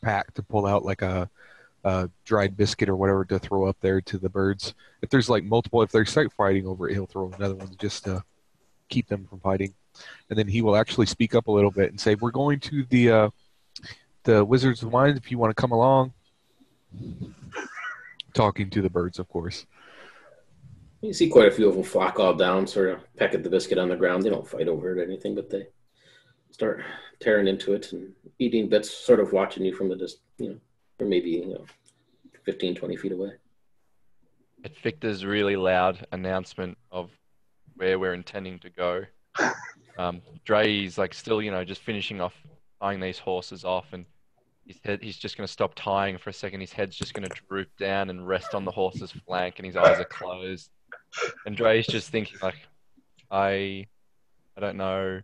pack to pull out like a dried biscuit or whatever to throw up there to the birds. If there's like multiple, if they start fighting over it, he'll throw another one just to keep them from fighting. And then he will actually speak up a little bit and say, "We're going to the Wizards of Wine if you want to come along." Talking to the birds, of course.
You see quite a few of them flock all down, sort of peck at the biscuit on the ground. They don't fight over it or anything, but they start tearing into it and eating bits, sort of watching you from or maybe 15, 20 feet away.
At Victor's really loud announcement of where we're intending to go, Dre's like still, just finishing off tying these horses off, and he's just going to stop tying for a second. His head's just going to droop down and rest on the horse's flank, and his eyes are closed. And Dre's just thinking, like, I don't know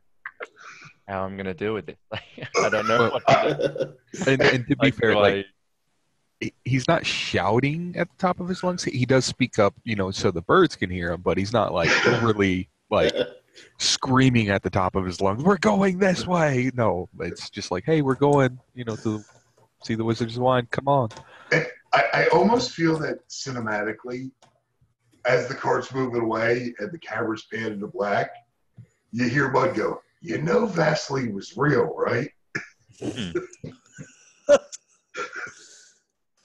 how I'm going to deal with this. Like, I don't know what to do.
And to be fair, he's not shouting at the top of his lungs. He does speak up, so the birds can hear him, but he's not like overly screaming at the top of his lungs, "We're going this way." No, it's just like, "Hey, we're going, to See the Wizard's line. Come on.
I almost feel that cinematically, as the cart's moving away and the camera's panned to black, you hear Bud go, "You know Vaseline was real, right?"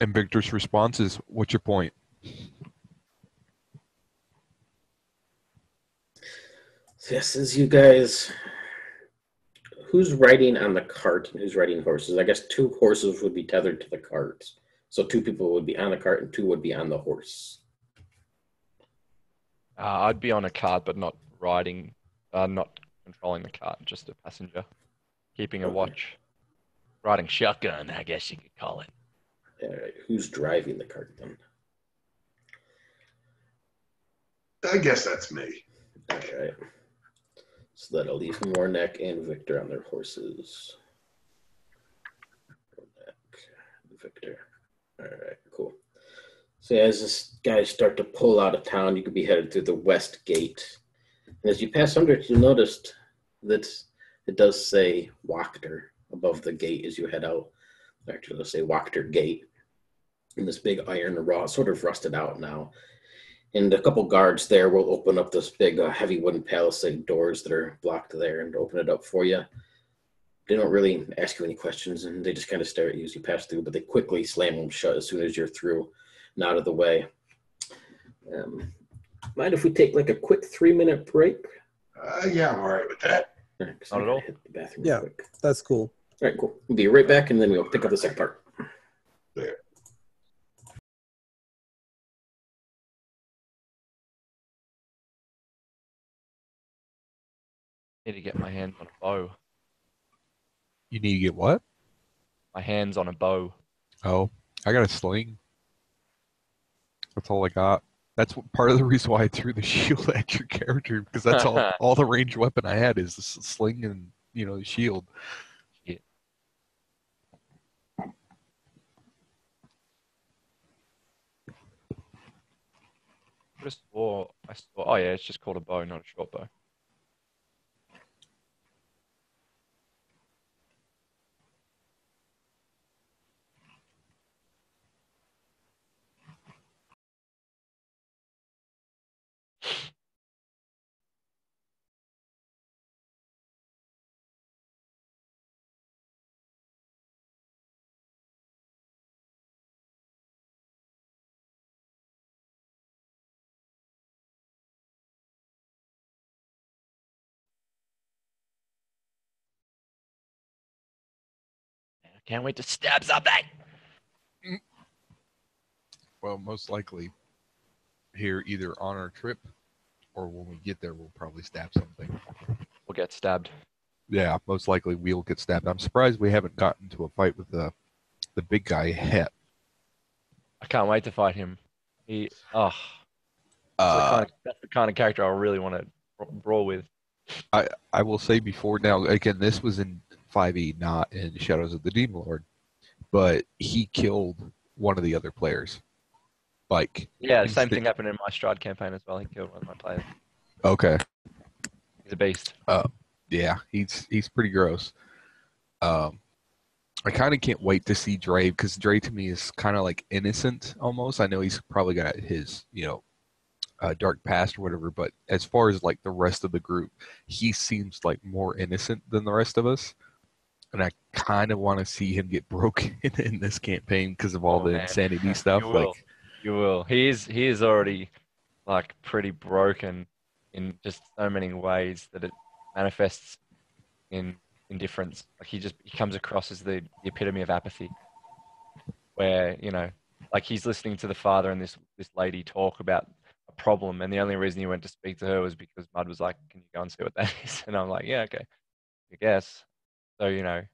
And Victor's response is, "What's your point?"
Yes, as you guys, who's riding on the cart and who's riding horses? I guess 2 horses would be tethered to the cart. So 2 people would be on the cart and 2 would be on the horse.
I'd be on a cart, but not riding, not controlling the cart, just a passenger, keeping a
Okay.
watch. Riding shotgun, I guess you could call it.
All right, who's driving the cart then?
I guess that's me.
All right. So that'll leave Mornek and Victor on their horses. Mornek, Victor. All right, cool. So as this guys start to pull out of town, you could be headed through the west gate. And as you pass under it, you noticed that it does say Wachter above the gate as you head out. Actually, it'll say Wachter Gate. And this big iron rod, sort of rusted out now. And a couple guards there will open up this big heavy wooden palisade doors that are blocked there and open it up for you. They don't really ask you any questions, and they just kind of stare at you as you pass through, but they quickly slam them shut as soon as you're through and out of the way. Mind if we take like a quick 3-minute break?
Yeah, I'm all right with that.
All right, 'cause
Not
I'm
at
gonna
all.
hit the bathroom
Yeah.
quick.
That's cool.
All right, cool. We'll be right back, and then we'll pick up the second part.
There.
Need to get my hands on a bow.
You need to get what?
My hands on a bow.
Oh, I got a sling. That's all I got. That's part of the reason why I threw the shield at your character, because that's all the ranged weapon I had is the sling and the shield.
Shit. I saw. Oh yeah, it's just called a bow, not a short bow. I can't wait to stab something.
Well, most likely here either on our trip or when we get there, we'll probably stab something.
We'll get stabbed.
Yeah, most likely we'll get stabbed. I'm surprised we haven't gotten into a fight with the big guy yet.
I can't wait to fight him. That's the kind of character I really want to brawl with.
I will say before now, again, this was in 5e, not in Shadows of the Demon Lord, but he killed one of the other players.
Yeah, the same thing happened in my Strahd campaign as well. He killed one of my players.
Okay.
He's a beast.
Yeah, he's pretty gross. I kind of can't wait to see Dre, because Dre to me is kind of like innocent almost. I know he's probably got his dark past or whatever, but as far as like the rest of the group, he seems like more innocent than the rest of us, and I kind of want to see him get broken in this campaign because of all the insanity stuff.
You will. He is already like pretty broken in just so many ways that it manifests in indifference. Like he comes across as the epitome of apathy, where like he's listening to the father and this lady talk about a problem, and the only reason he went to speak to her was because Mud was like, "Can you go and see what that is?" And I'm like, "Yeah, okay, I guess." So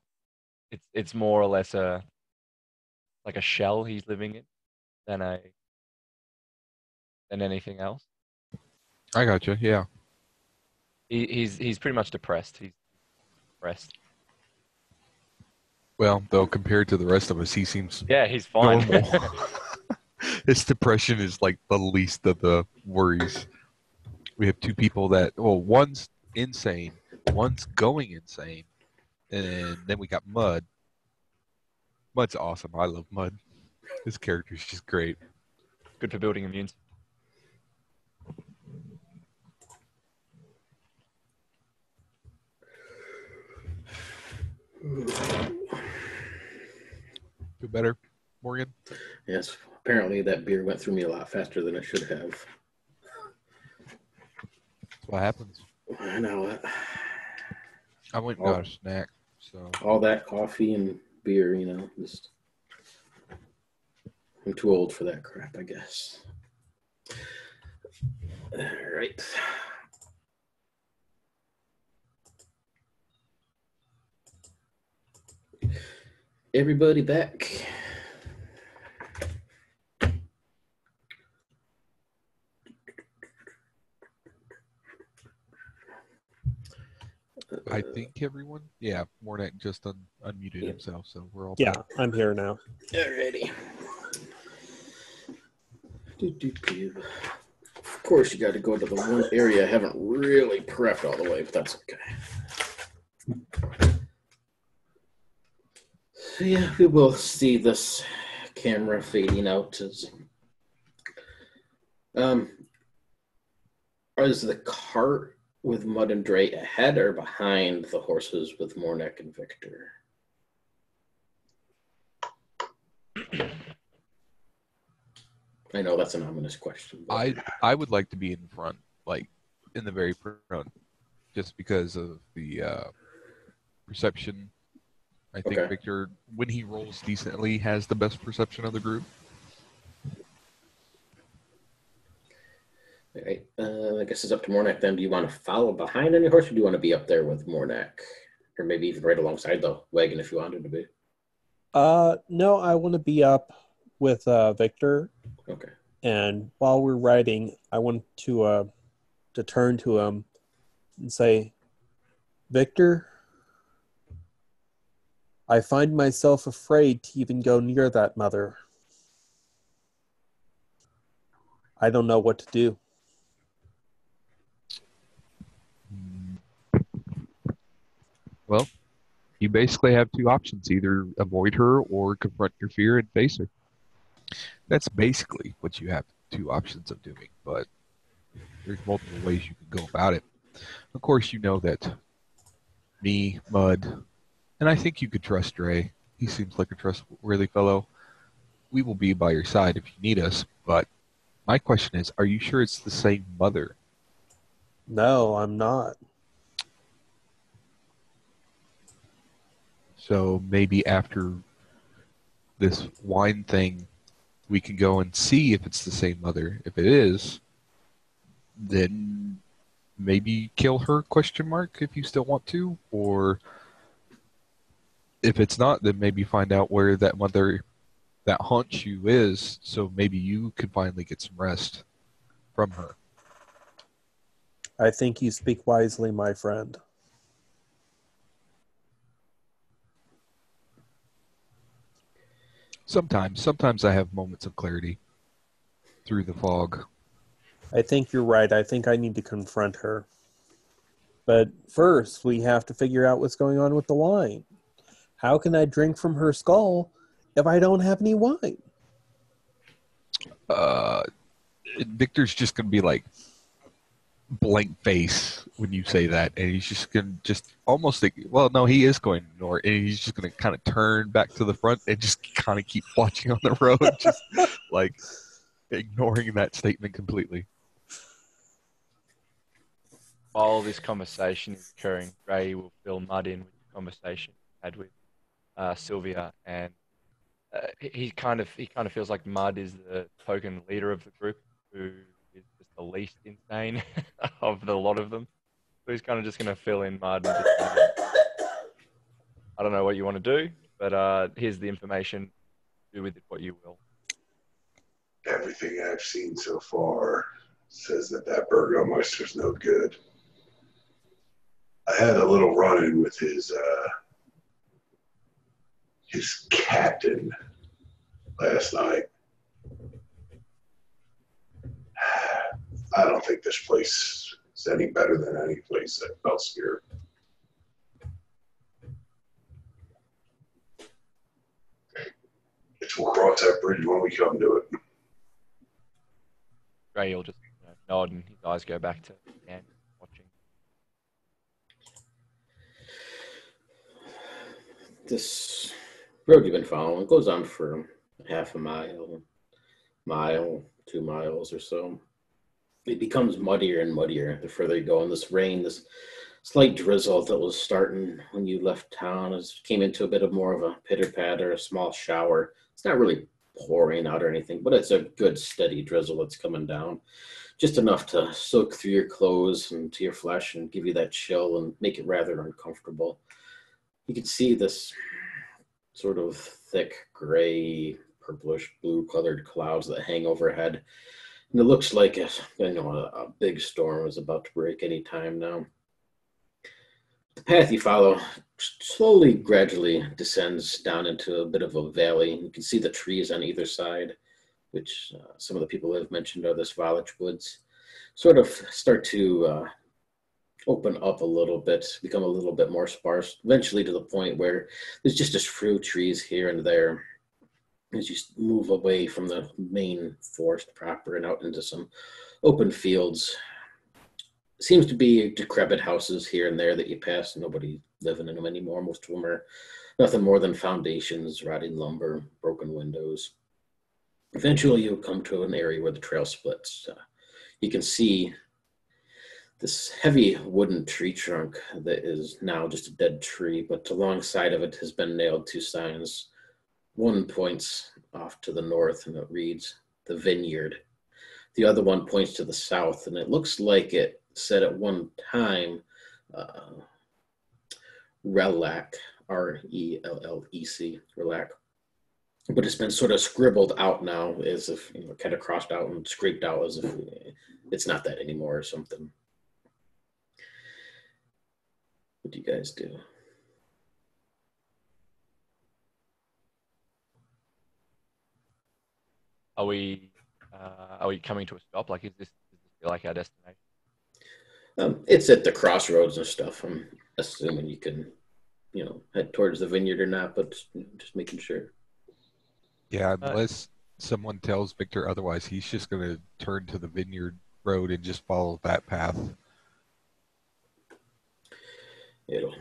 it's more or less a shell he's living in than anything else.
I got you. Yeah.
He's pretty much depressed. He's depressed.
Well, though compared to the rest of us, he seems
he's fine.
normal. His depression is like the least of the worries. We have 2 people one's insane, one's going insane, and then we got Mud. Mud's awesome. I love Mud. His character's just great.
Good for building immune.
Feel better, Morgan?
Yes, apparently that beer went through me a lot faster than it should have.
That's what happens.
I know it.
I went and got a snack, so
All that coffee and beer, just I'm too old for that crap, I guess. All right. Everybody back.
I think everyone. Yeah, Mornak just unmuted
Yeah.
himself, so we're all
Yeah,
back.
I'm here now.
Alrighty. Of course, you got to go to the one area I haven't really prepped all the way, but that's okay. So yeah, we will see this camera fading out as is the cart with Mud and Dre ahead or behind the horses with Mornek and Victor? I know that's an ominous question. But...
I would like to be in front, like in the very front, just because of the perception. I think
Okay.
Victor, when he rolls decently, has the best perception of the group.
All right. I guess it's up to Mornak then. Do you want to follow behind on your horse, or do you want to be up there with Mornak? Or maybe even right alongside the wagon if you wanted to be?
No, I want to be up with Victor.
Okay.
And while we're riding, I want to turn to him and say, Victor, I find myself afraid to even go near that mother. I don't know what to do.
Well, you basically have two options: either avoid her or confront your fear and face her. That's basically what you have two options of doing, but there's multiple ways you can go about it. Of course, you know that me, Mud, and I think you could trust Dre. He seems like a trustworthy fellow. We will be by your side if you need us, but my question is, are you sure it's the same mother?
No, I'm not.
So maybe after this wine thing, we can go and see if it's the same mother. If it is, then maybe kill her, ? If you still want to. Or if it's not, then maybe find out where that mother that haunts you is, so maybe you can finally get some rest from her.
I think you speak wisely, my friend.
Sometimes I have moments of clarity through the fog.
I think you're right. I think I need to confront her. But first, we have to figure out what's going on with the wine. How can I drink from her skull if I don't have any wine?
Victor's just gonna be like blank face when you say that, and he's just gonna almost think, well, no, he is going to ignore it, and he's just gonna kind of turn back to the front and just kind of keep watching on the road, just like ignoring that statement completely.
While this conversation is occurring, Ray will fill Mud in with the conversation he had with Sylvia, and he kind of feels like Mud is the token leader of the group, who is just the least insane of the lot of them. So he's kind of just going to fill in Mud and just say, I don't know what you want to do, but here's the information. Do with it what you will.
Everything I've seen so far says that Burgomeister's no good. I had a little run-in with his captain last night. I don't think this place is any better than any place else here. We'll cross that bridge when we come to it.
Ray will just nod and his eyes go back to Dan watching.
This road you've been following goes on for half a mile, 2 miles or so. It becomes muddier and muddier the further you go. And this rain, this slight drizzle that was starting when you left town, came into a bit of more of a pitter patter, a small shower. It's not really pouring out or anything, but it's a good steady drizzle that's coming down. Just enough to soak through your clothes and to your flesh and give you that chill and make it rather uncomfortable. You can see this sort of thick gray, purplish blue colored clouds that hang overhead. And it looks like a big storm is about to break any time now. The path you follow slowly, gradually descends down into a bit of a valley. You can see the trees on either side, which some of the people have mentioned are the Svalich woods, sort of start to open up a little bit, become a little bit more sparse, eventually to the point where there's just a few trees here and there as you move away from the main forest proper and out into some open fields. Seems to be decrepit houses here and there that you pass. Nobody living in them anymore. Most of them are nothing more than foundations, rotting lumber, broken windows. Eventually you'll come to an area where the trail splits. You can see this heavy wooden tree trunk that is now just a dead tree, but alongside of it has been nailed 2 signs. One points off to the north and it reads, "The Vineyard." The other one points to the south, and it looks like it said at one time, Relac, R-E-L-L-E-C, Relac. But it's been sort of scribbled out now as if, kind of crossed out and scraped out as if it's not that anymore or something. What do you guys do?
Are we coming to a stop? Like, is this like our destination?
It's at the crossroads and stuff. I'm assuming you can, head towards the vineyard or not, but just making sure.
Yeah, unless someone tells Victor otherwise, he's just going to turn to the vineyard road and just follow that path.
You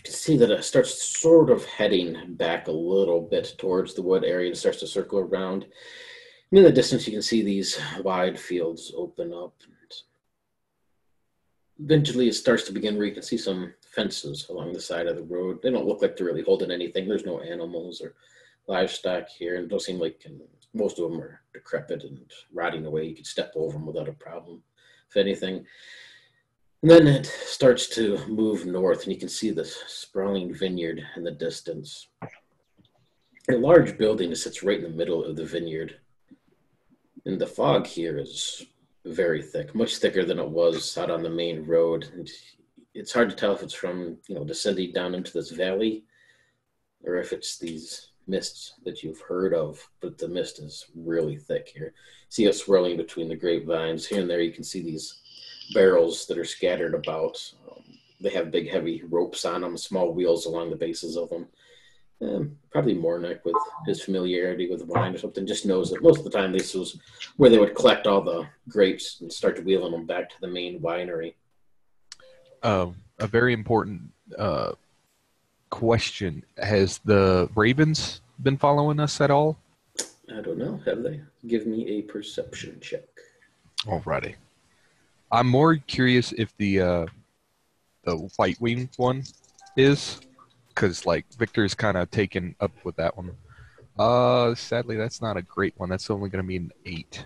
can see that it starts sort of heading back a little bit towards the wood area and starts to circle around. And in the distance, you can see these wide fields open up. Eventually, it starts to begin where you can see some fences along the side of the road. They don't look like they're really holding anything. There's no animals or livestock here, and it don't seem like most of them are decrepit and rotting away. You could step over them without a problem, if anything. And then it starts to move north, and you can see this sprawling vineyard in the distance. A large building sits right in the middle of the vineyard. And the fog here is very thick, much thicker than it was out on the main road. And it's hard to tell if it's from, descending down into this valley or if it's these mists that you've heard of, but the mist is really thick here. See it swirling between the grapevines. Here and there you can see these barrels that are scattered about. They have big, heavy ropes on them, small wheels along the bases of them. Probably Mornick, with his familiarity with wine or something, just knows that most of the time this was where they would collect all the grapes and start wheeling them back to the main winery.
A very important question. Has the Ravens been following us at all?
I don't know. Have they? Give me a perception check.
Alrighty. I'm more curious if the white wing one is, because Victor's kind of taken up with that one. Sadly, that's not a great one. That's only going to be an 8.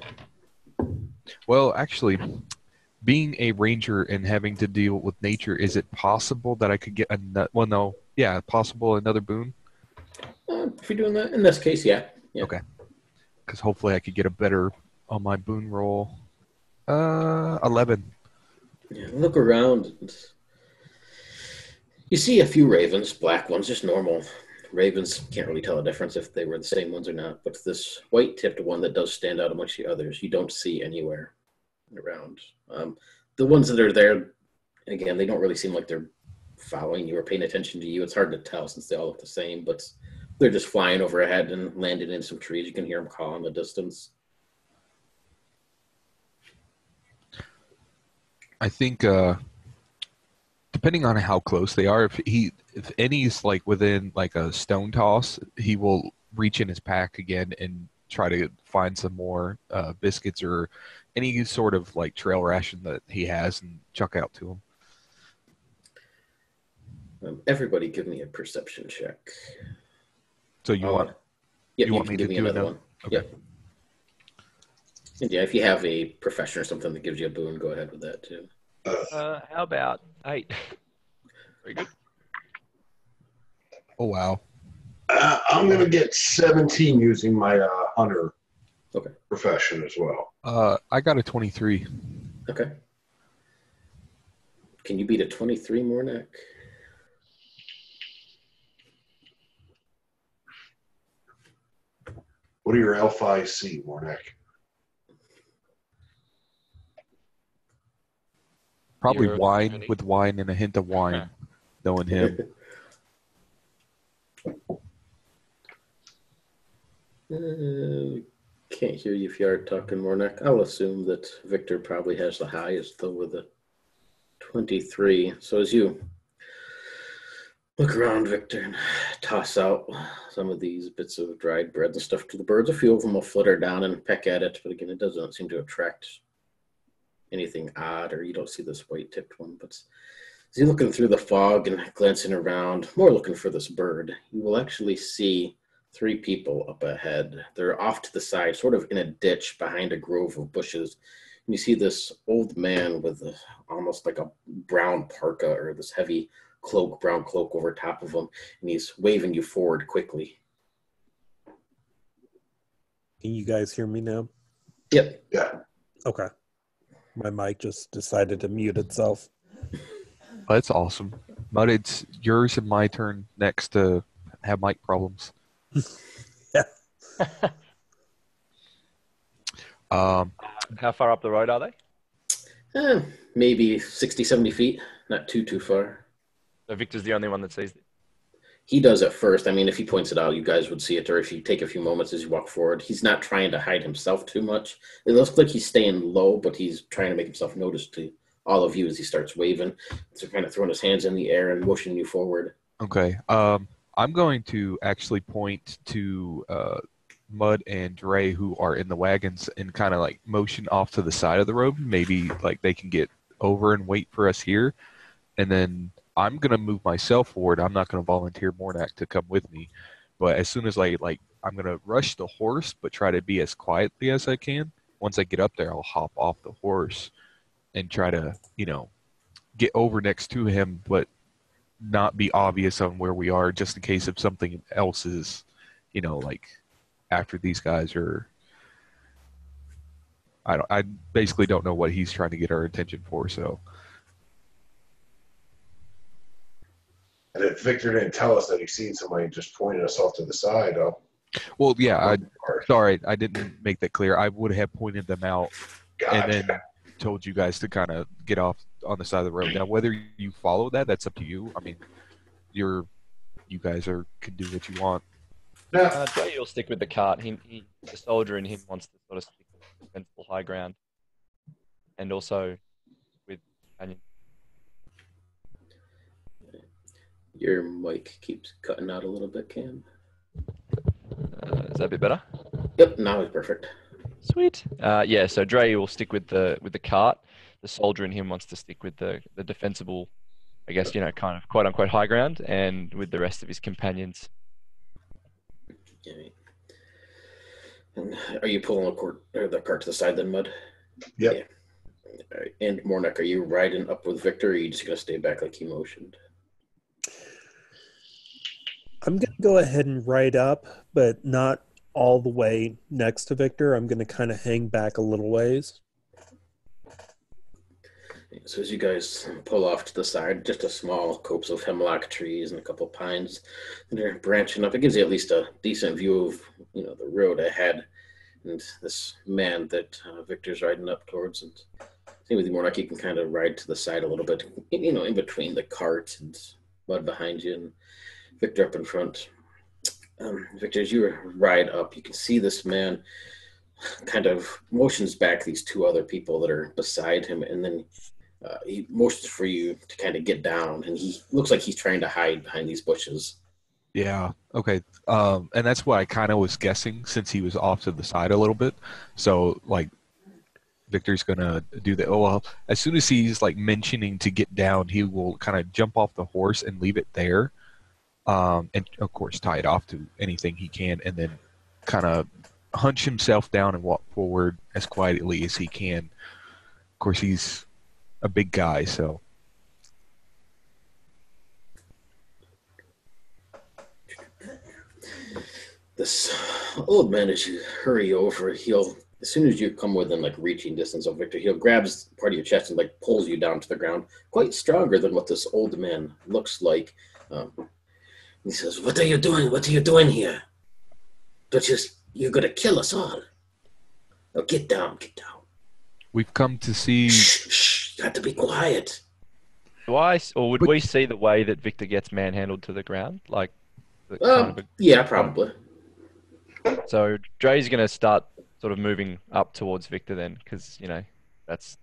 Well, actually, being a ranger and having to deal with nature, is it possible that I could get another? Well, no. Yeah, possible another boon.
If you're doing that, in this case, yeah.
Okay. Because hopefully I could get a better on my boon roll. 11.
Yeah, look around. You see a few ravens, black ones, just normal ravens. Can't really tell the difference if they were the same ones or not. But this white-tipped one that does stand out amongst the others, you don't see anywhere around. The ones that are there, again, they don't really seem like they're following you or paying attention to you. It's hard to tell since they all look the same. But They're just flying overhead and landing in some trees. You can hear them call in the distance.
I think depending on how close they are, if any's like within like a stone toss, he will reach in his pack again and try to find some more biscuits or any sort of like trail ration that he has and chuck out to him.
Everybody give me a perception check.
So you want
yeah,
you want
can
me
give
to
me
do
another
it now?
one.
Okay.
Yep. And yeah, if you have a profession or something that gives you a boon, go ahead with that too.
How about 8? Very good.
Oh wow.
I'm going to get 17 using my hunter profession as well.
I got a 23.
Okay. Can you beat a 23, Mornak?
What are your L5C, Warnock?
Probably
You're
wine
ready?
with wine and a hint of wine, knowing him.
Can't hear you if you are talking, Mornak. I'll assume that Victor probably has the highest, though, with a 23. So as you look around, Victor, and toss out some of these bits of dried bread and stuff to the birds, a few of them will flutter down and peck at it, but again, it doesn't seem to attract anything odd, or you don't see this white-tipped one. But as you're looking through the fog and glancing around, more looking for this bird, you will actually see 3 people up ahead. They're off to the side, sort of in a ditch behind a grove of bushes. And you see this old man with almost like a brown parka or this heavy cloak, brown cloak over top of him, and he's waving you forward quickly.
Can you guys hear me now?
Yep.
Yeah.
Okay. My mic just decided to mute itself.
Oh, that's awesome. But it's yours and my turn next to have mic problems.
Yeah.
How far up the road are they?
Maybe 60, 70 feet, not too far.
So Victor's the only one that sees it.
He does at first. I mean, if he points it out, you guys would see it, or if you take a few moments as you walk forward. He's not trying to hide himself too much. It looks like he's staying low, but he's trying to make himself noticed to all of you as he starts waving. So kind of throwing his hands in the air and motioning you forward.
Okay. I'm going to actually point to Mud and Dre, who are in the wagons, and kind of like motion off to the side of the road. Maybe like they can get over and wait for us here. And then I'm going to move myself forward. I'm not going to volunteer Mornak to come with me. But as soon as I'm going to rush the horse, but try to be as quietly as I can. Once I get up there, I'll hop off the horse and try to, get over next to him, but not be obvious on where we are, just in case if something else is, like after these guys are. I basically don't know what he's trying to get our attention for, so.
And if Victor didn't tell us that he's seen somebody, just pointed us off to the side.
Well, yeah, sorry, I didn't make that clear. I would have pointed them out and then told you guys to kind of get off on the side of the road. Now, whether you follow that, that's up to you. I mean, you guys can do what you want.
Jay will stick with the cart. The soldier in him wants to sort of stick with the defensible high ground, and also with companion.
Your mic keeps cutting out a little bit, Cam.
Is that a bit better?
Yep, now it's perfect.
Sweet. Yeah, so Dre will stick with the cart. The soldier in him wants to stick with the defensible, I guess, kind of quote unquote high ground, and with the rest of his companions.
Okay. And are you pulling the cart to the side then, Mud?
Yep.
Yeah. All right. And Mornak, are you riding up with Victor, or are you just going to stay back like he motioned?
I'm going to go ahead and ride up, but not all the way next to Victor. I'm going to kind of hang back a little ways.
So as you guys pull off to the side, just a small copse of hemlock trees and a couple of pines that are branching up. It gives you at least a decent view of, the road ahead and this man that Victor's riding up towards. And same with you, Mornak, you can kind of ride to the side a little bit, in between the cart and Mud behind you and Victor up in front. Victor, as you ride up, you can see this man kind of motions back these two other people that are beside him, and then he motions for you to kind of get down, and he looks like he's trying to hide behind these bushes.
Yeah. Okay. And that's what I kind of was guessing since he was off to the side a little bit. So like Victor's gonna do that. Oh well, as soon as he's like mentioning to get down, he will kind of jump off the horse and leave it there. And of course tie it off to anything he can, and then kind of hunch himself down and walk forward as quietly as he can. Of course, he's a big guy, so.
This old man, as you hurry over, he'll, as soon as you come within like reaching distance of Victor, he'll grabs part of your chest and like pulls you down to the ground, quite stronger than what this old man looks like. He says, "What are you doing? What are you doing here? You're gonna kill us all. Now get down, get down.
We've come to see.
Shh, you have to be quiet."
Would we see the way that Victor gets manhandled to the ground? Like,
Yeah, probably.
So Dre's going to start sort of moving up towards Victor then, because, you know, that's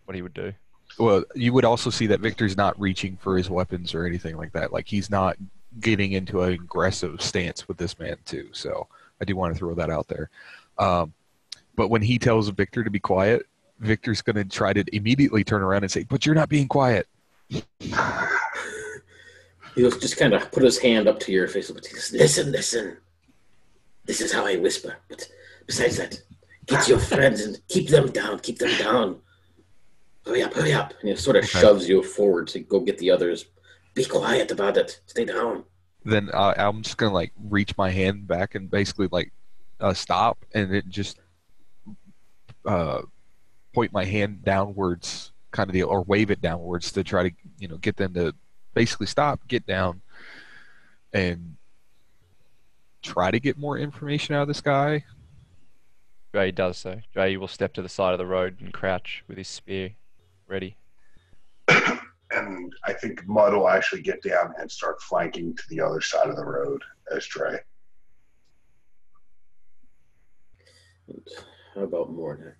what he would do.
Well, you would also see that Victor's not reaching for his weapons or anything like that. Like, he's not getting into an aggressive stance with this man, too. So I do want to throw that out there. But when he tells Victor to be quiet, Victor's going to try to immediately turn around and say, "But you're not being quiet."
He'll just kind of put his hand up to your face. But he says, "Listen, listen. This is how I whisper. But besides that, get your friends and keep them down. Keep them down. Hurry up, hurry up." And he sort of shoves you forward to go get the others. "Be quiet about it. Stay down."
Then I'm just going to, like, reach my hand back and basically, like, stop and it just point my hand downwards, kind of or wave it downwards to try to, you know, get them to basically stop, get down, and try to get more information out of this guy.
Dre does so. Dre will step to the side of the road and crouch with his spear ready.
And I think Mud will actually get down and start flanking to the other side of the road as Trey.
And how about Mornick?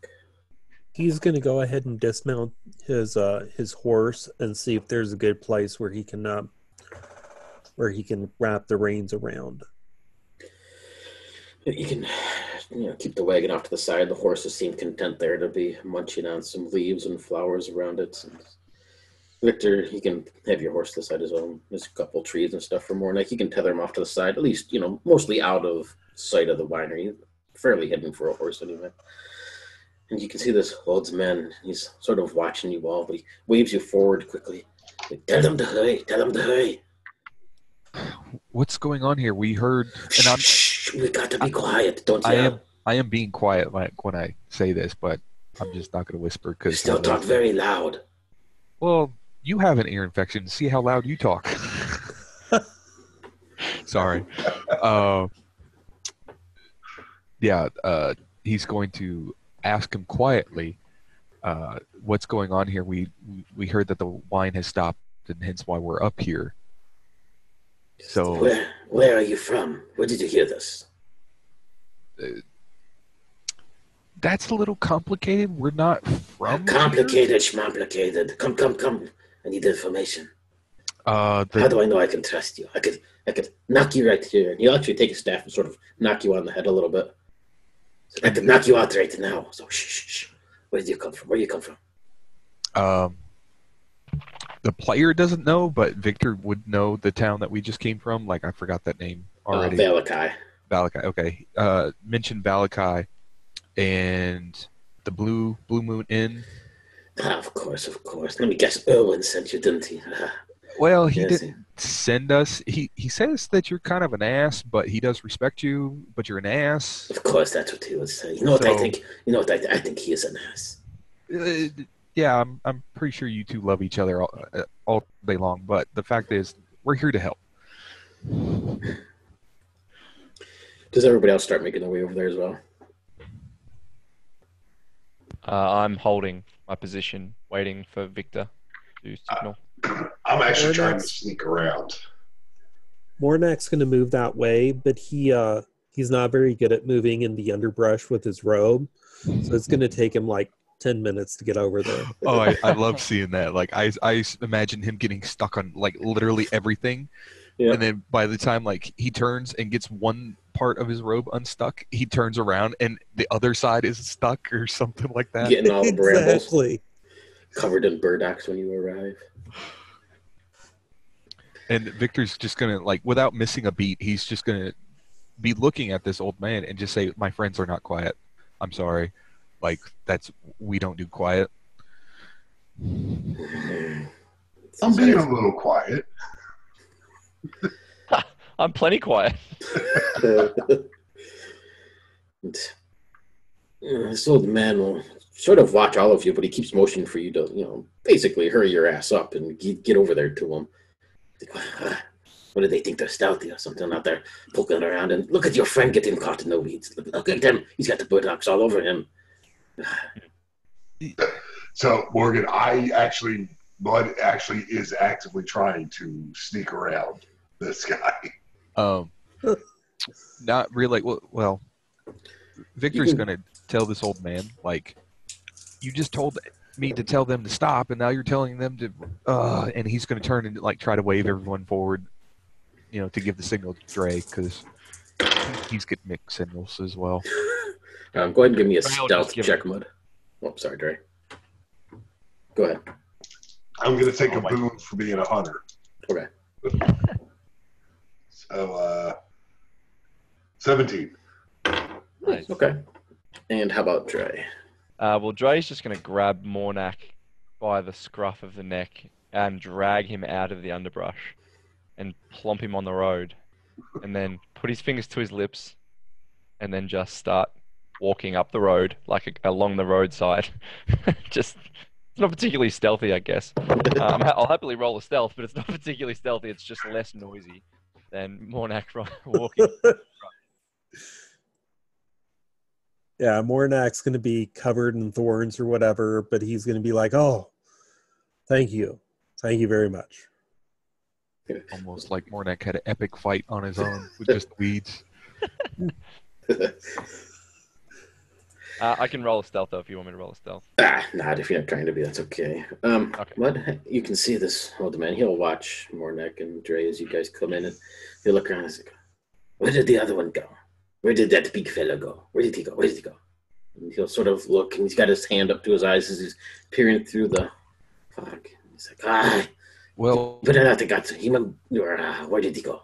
He's going to go ahead and dismount his horse and see if there's a good place where he can wrap the reins around.
You can, keep the wagon off to the side. The horses seem content there to be munching on some leaves and flowers around it. And Victor, you can have your horse to the side as well. There's a couple trees and stuff for Mornick. You can tether him off to the side, at least, mostly out of sight of the winery. Fairly hidden for a horse anyway. And you can see this old man. He's sort of watching you all, but he waves you forward quickly. "Tell them to hurry. Tell them to hurry."
What's going on here? We heard. And
Shh, we got to be quiet. Don't yell.
I am being quiet when I say this, but I'm just not going to whisper because.
You still talk very loud.
Well, you have an ear infection. See how loud you talk. Sorry. He's going to ask him quietly, what's going on here. We heard that the wine has stopped, and hence why we're up here. So
where are you from? Where did you hear this?
That's a little complicated. We're not from
complicated, schmomplicated. Come. I need information. How do I know I can trust you? I could knock you right here, and he'll actually take his staff and sort of knock you on the head a little bit. So I could knock you out right now. So shh. Where did you come from? Where you come from?
The player doesn't know, but Victor would know the town that we just came from. Like, I forgot that name already.
Valakai.
Valakai, okay. Mentioned Valakai and the Blue Moon Inn.
Of course. Let me guess. Erwin sent you, didn't he?
Well, he didn't send us. He says that you're kind of an ass, but he does respect you, but you're an ass.
Of course, that's what he would say. You know what I think? I think he is an ass.
Yeah, I'm pretty sure you two love each other all day long, but the fact is, we're here to help.
Does everybody else start making their way over there as well?
I'm holding my position, waiting for Victor to signal.
I'm actually trying to sneak around.
Mornak's going to move that way, but he's not very good at moving in the underbrush with his robe, so it's going to take him like 10 minutes to get over there.
Oh, I love seeing that. Like I imagine him getting stuck on like literally everything,
Yeah.
and then by the time like he turns and gets one part of his robe unstuck, he turns around and the other side is stuck or something like that.
Getting all the brambles
Exactly.
covered in burdocks when you arrive.
And Victor's just gonna like, without missing a beat, he's just gonna be looking at this old man and just say, "My friends are not quiet. I'm sorry. Like we don't do quiet."
I'm being a little quiet.
I'm plenty quiet.
This old man will sort of watch all of you, but he keeps motioning for you to, basically hurry your ass up and get over there to him. What do they think, they're stealthy or something out there poking around? And look at your friend getting caught in the weeds. Look at him. He's got the buttocks all over him.
So, Morgan, Bud actually is actively trying to sneak around this guy.
Not really. Well, Victor's gonna tell this old man, like, you just told me to tell them to stop, and now you're telling them to, and he's gonna turn and like try to wave everyone forward, to give the signal to Dre, because he's getting mixed signals as well.
Go ahead and give me a
Dre will
stealth
just
check, Mud. Oh, sorry, Dre. Go ahead.
I'm going to take a boon for being a hunter.
Okay.
So, 17.
Nice.
Okay. And how about Dre?
Well, Dre's just going to grab Mornak by the scruff of the neck and drag him out of the underbrush and plump him on the road, and then put his fingers to his lips and then just start walking up the road, like along the roadside. Just, it's not particularly stealthy, I guess. I'll happily roll a stealth, but it's not particularly stealthy. It's just less noisy than Mornak walking.
Yeah, Mornak's going to be covered in thorns or whatever, but he's going to be like, "Oh, thank you very much."
Almost like Mornak had an epic fight on his own with just weeds.
I can roll a stealth, though, if you want me to roll a stealth.
Not if you're not trying to be, that's okay.
Okay.
Mud, you can see this old man. He'll watch Mornak and Dre as you guys come in, and he'll look around and say, "Where did the other one go? Where did that big fella go? Where did he go? Where did he go?" And he'll sort of look, and he's got his hand up to his eyes as he's peering through the fog. He's like,
Well,
but I think that's him. Where did he go?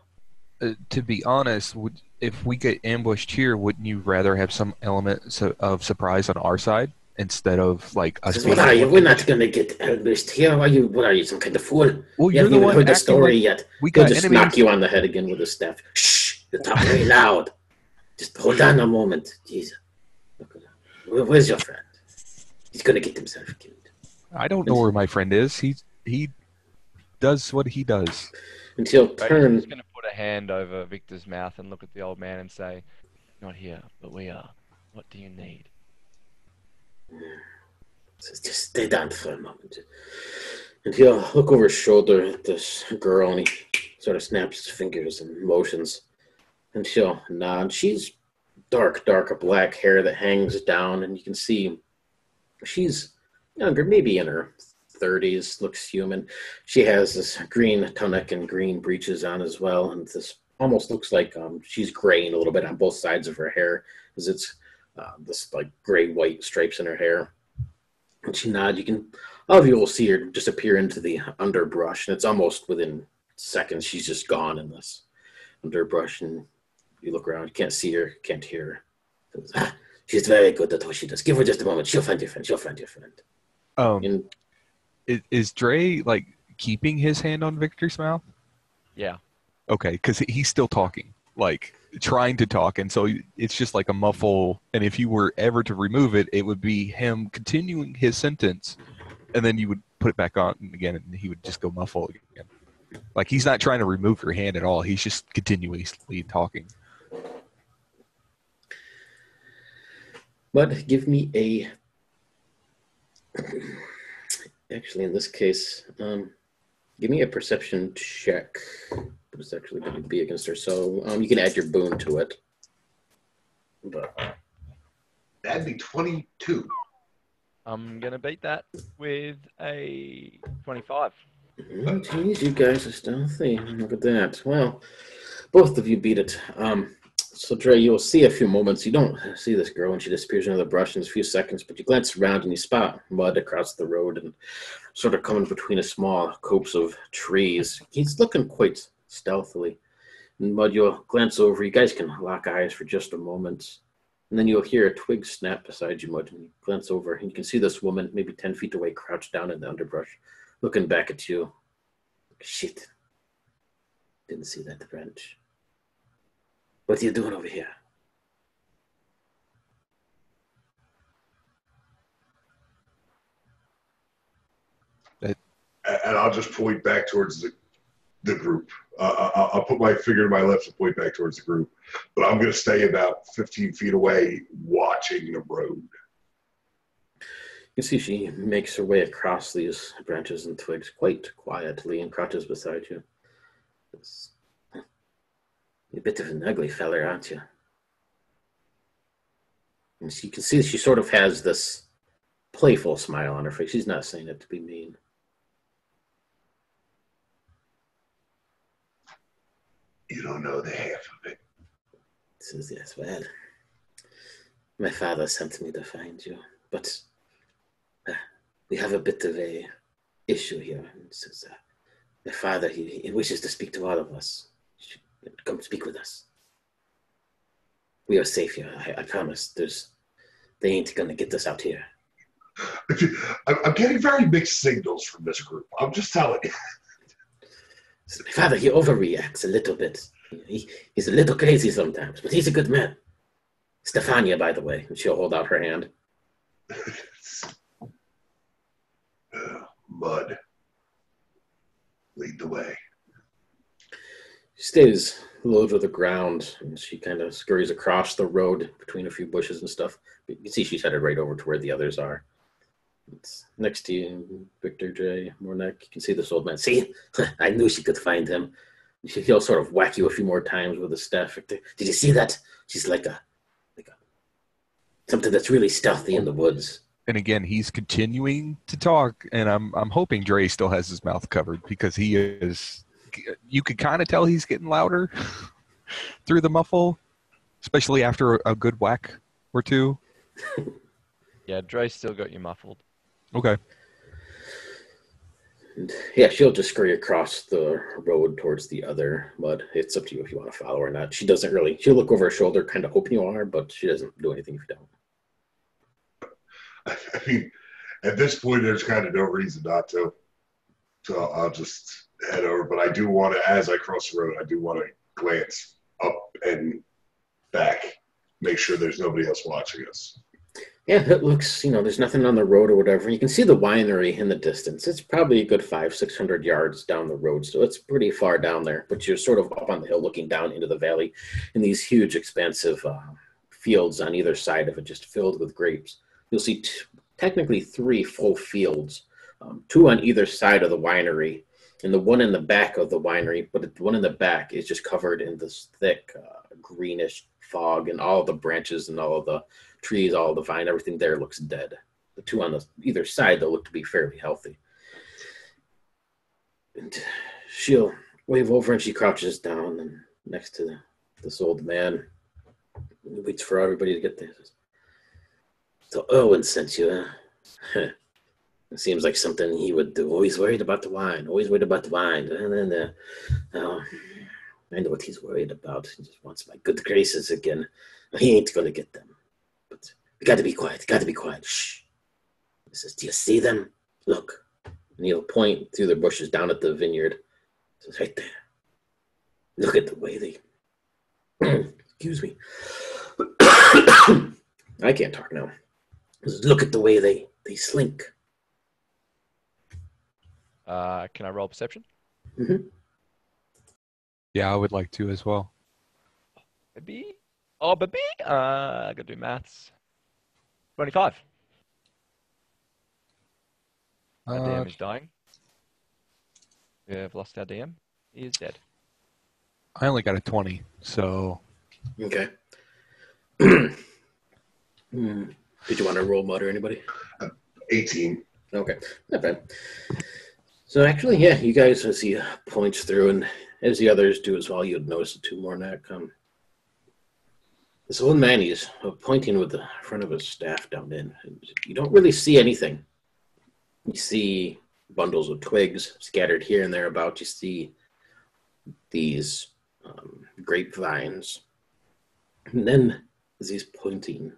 to be honest, if we get ambushed here, wouldn't you rather have some element of surprise on our side instead of like us?
Says, what are you? We're not going to get ambushed here. What are you, some kind of fool?
Well,
You
you're
haven't
the
even
one
heard the
acting
story
like
yet.
we
He'll
got
just
enemies.
knock you on the head again with his staff. Shh! You talk very loud. Just hold on a moment. Jesus. Where's your friend? He's going to get himself killed.
I don't know where my friend is. He does what he does.
And he'll
Right,
turn.
he's going to put a hand over Victor's mouth and look at the old man and say, "Not here, but we are. What do you need?"
Says, just stay down for a moment. And he'll look over his shoulder at this girl, and he sort of snaps his fingers and motions. And she'll nod. She's dark black hair that hangs down, and you can see she's younger, maybe in her 30s, looks human. She has this green tunic and green breeches on as well, and this almost looks like she's graying a little bit on both sides of her hair, because it's this like gray-white stripes in her hair. And she nods. All of you will see her disappear into the underbrush, and it's almost within seconds she's just gone in this underbrush, and you look around, you can't see her, can't hear her. She's very good at what she does. Give her just a moment. She'll find your friend. And
Is Dre like keeping his hand on Victor's mouth?
Yeah.
Okay, because he's still talking, like trying to talk, and so it's just like a muffle. And if you were ever to remove it, it would be him continuing his sentence, and then you would put it back on again, and he would just go muffle again. Like he's not trying to remove your hand at all. He's just continuously talking.
But give me a. Actually, in this case, give me a perception check. but it's actually going to be against her. So you can add your boon to it. But
That'd be 22.
I'm going to beat that with a 25.
oh, geez, you guys are stealthy. Look at that. Well, both of you beat it. So, Dre, you'll see a few moments. You don't see this girl when she disappears into the brush in a few seconds, but you glance around and you spot Mud across the road and sort of coming between a small copse of trees. He's looking quite stealthily. And Mud, you'll glance over. You guys can lock eyes for just a moment. And then you'll hear a twig snap beside you, Mud. And you glance over and you can see this woman, maybe 10 feet away, crouched down in the underbrush, looking back at you. Shit. Didn't see that branch. What are you doing over here?
And I'll just point back towards the group. I'll put my finger to my lips and point back towards the group. But I'm going to stay about 15 feet away watching the road.
You see she makes her way across these branches and twigs quite quietly and crouches beside you. You're a bit of an ugly feller, aren't you? And you can see she sort of has this playful smile on her face. She's not saying it to be mean.
You don't know the half of it.
Says, yes, well, my father sent me to find you, but we have a bit of a issue here. Says, my father, he wishes to speak to all of us. Come speak with us. We are safe here. I promise. They ain't gonna get us out here.
I'm getting very mixed signals from this group. I'm just telling you.
My father, he overreacts a little bit. He's a little crazy sometimes, but he's a good man. Stefania, by the way, she'll hold out her hand.
Mud. Lead the way.
She stays low to the ground, and she kind of scurries across the road between a few bushes and stuff. You can see she's headed right over to where the others are. It's next to you, Victor J. Mornek. You can see this old man. See, I knew she could find him. He'll sort of whack you a few more times with his staff. Victor, did you see that? She's like a something that's really stealthy in the woods.
And again, he's continuing to talk, and I'm hoping Dre still has his mouth covered because he is. You could kind of tell he's getting louder through the muffle, especially after a good whack or two.
Yeah, Dre's still got you muffled.
Okay.
And yeah, she'll just scurry across the road towards the other Mud. It's up to you if you want to follow her or not. She doesn't really. She'll look over her shoulder, kind of hoping you are, but she doesn't do anything if you don't.
I mean, at this point, there's kind of no reason not to. So I'll just head over. But I do want to, as I cross the road, I do want to glance up and back, make sure there's nobody else watching us.
Yeah, it looks, there's nothing on the road or whatever. You can see the winery in the distance. It's probably a good 500-600 yards down the road, so it's pretty far down there. But you're sort of up on the hill looking down into the valley in these huge, expansive fields on either side of it, just filled with grapes. You'll see technically 3 full fields, 2 on either side of the winery, and the one in the back of the winery, but the one in the back is just covered in this thick greenish fog, and all the branches and all of the trees, all the vine, everything there looks dead. The 2 on either side, they'll look to be fairly healthy. And she'll wave over and she crouches down and next to this old man. He waits for everybody to get there. So Owen sent you, huh? It seems like something he would do. Always worried about the wine. Always worried about the wine. And then, I know what he's worried about. He just wants my good graces again. He ain't going to get them. But we got to be quiet. Got to be quiet. Shh. He says, do you see them? Look. And he'll point through the bushes down at the vineyard. He says, right there. Look at the way they... Excuse me. I can't talk now. He says, look at the way they slink.
Can I roll perception?
Mm-hmm.
Yeah, I would like to as well.
Baby? Oh, baby! I gotta do maths. 25. Our DM is dying. We have lost our DM. He is dead.
I only got a 20, so
Okay. Did you want to roll mud or anybody?
18.
Okay, not bad. So actually, yeah, you guys, as he points through, and as the others do as well, you'd notice the two more neck. This old man, he's pointing with the front of his staff down in. And you don't really see anything. You see bundles of twigs scattered here and there about. You see these grapevines. And then, as he's pointing,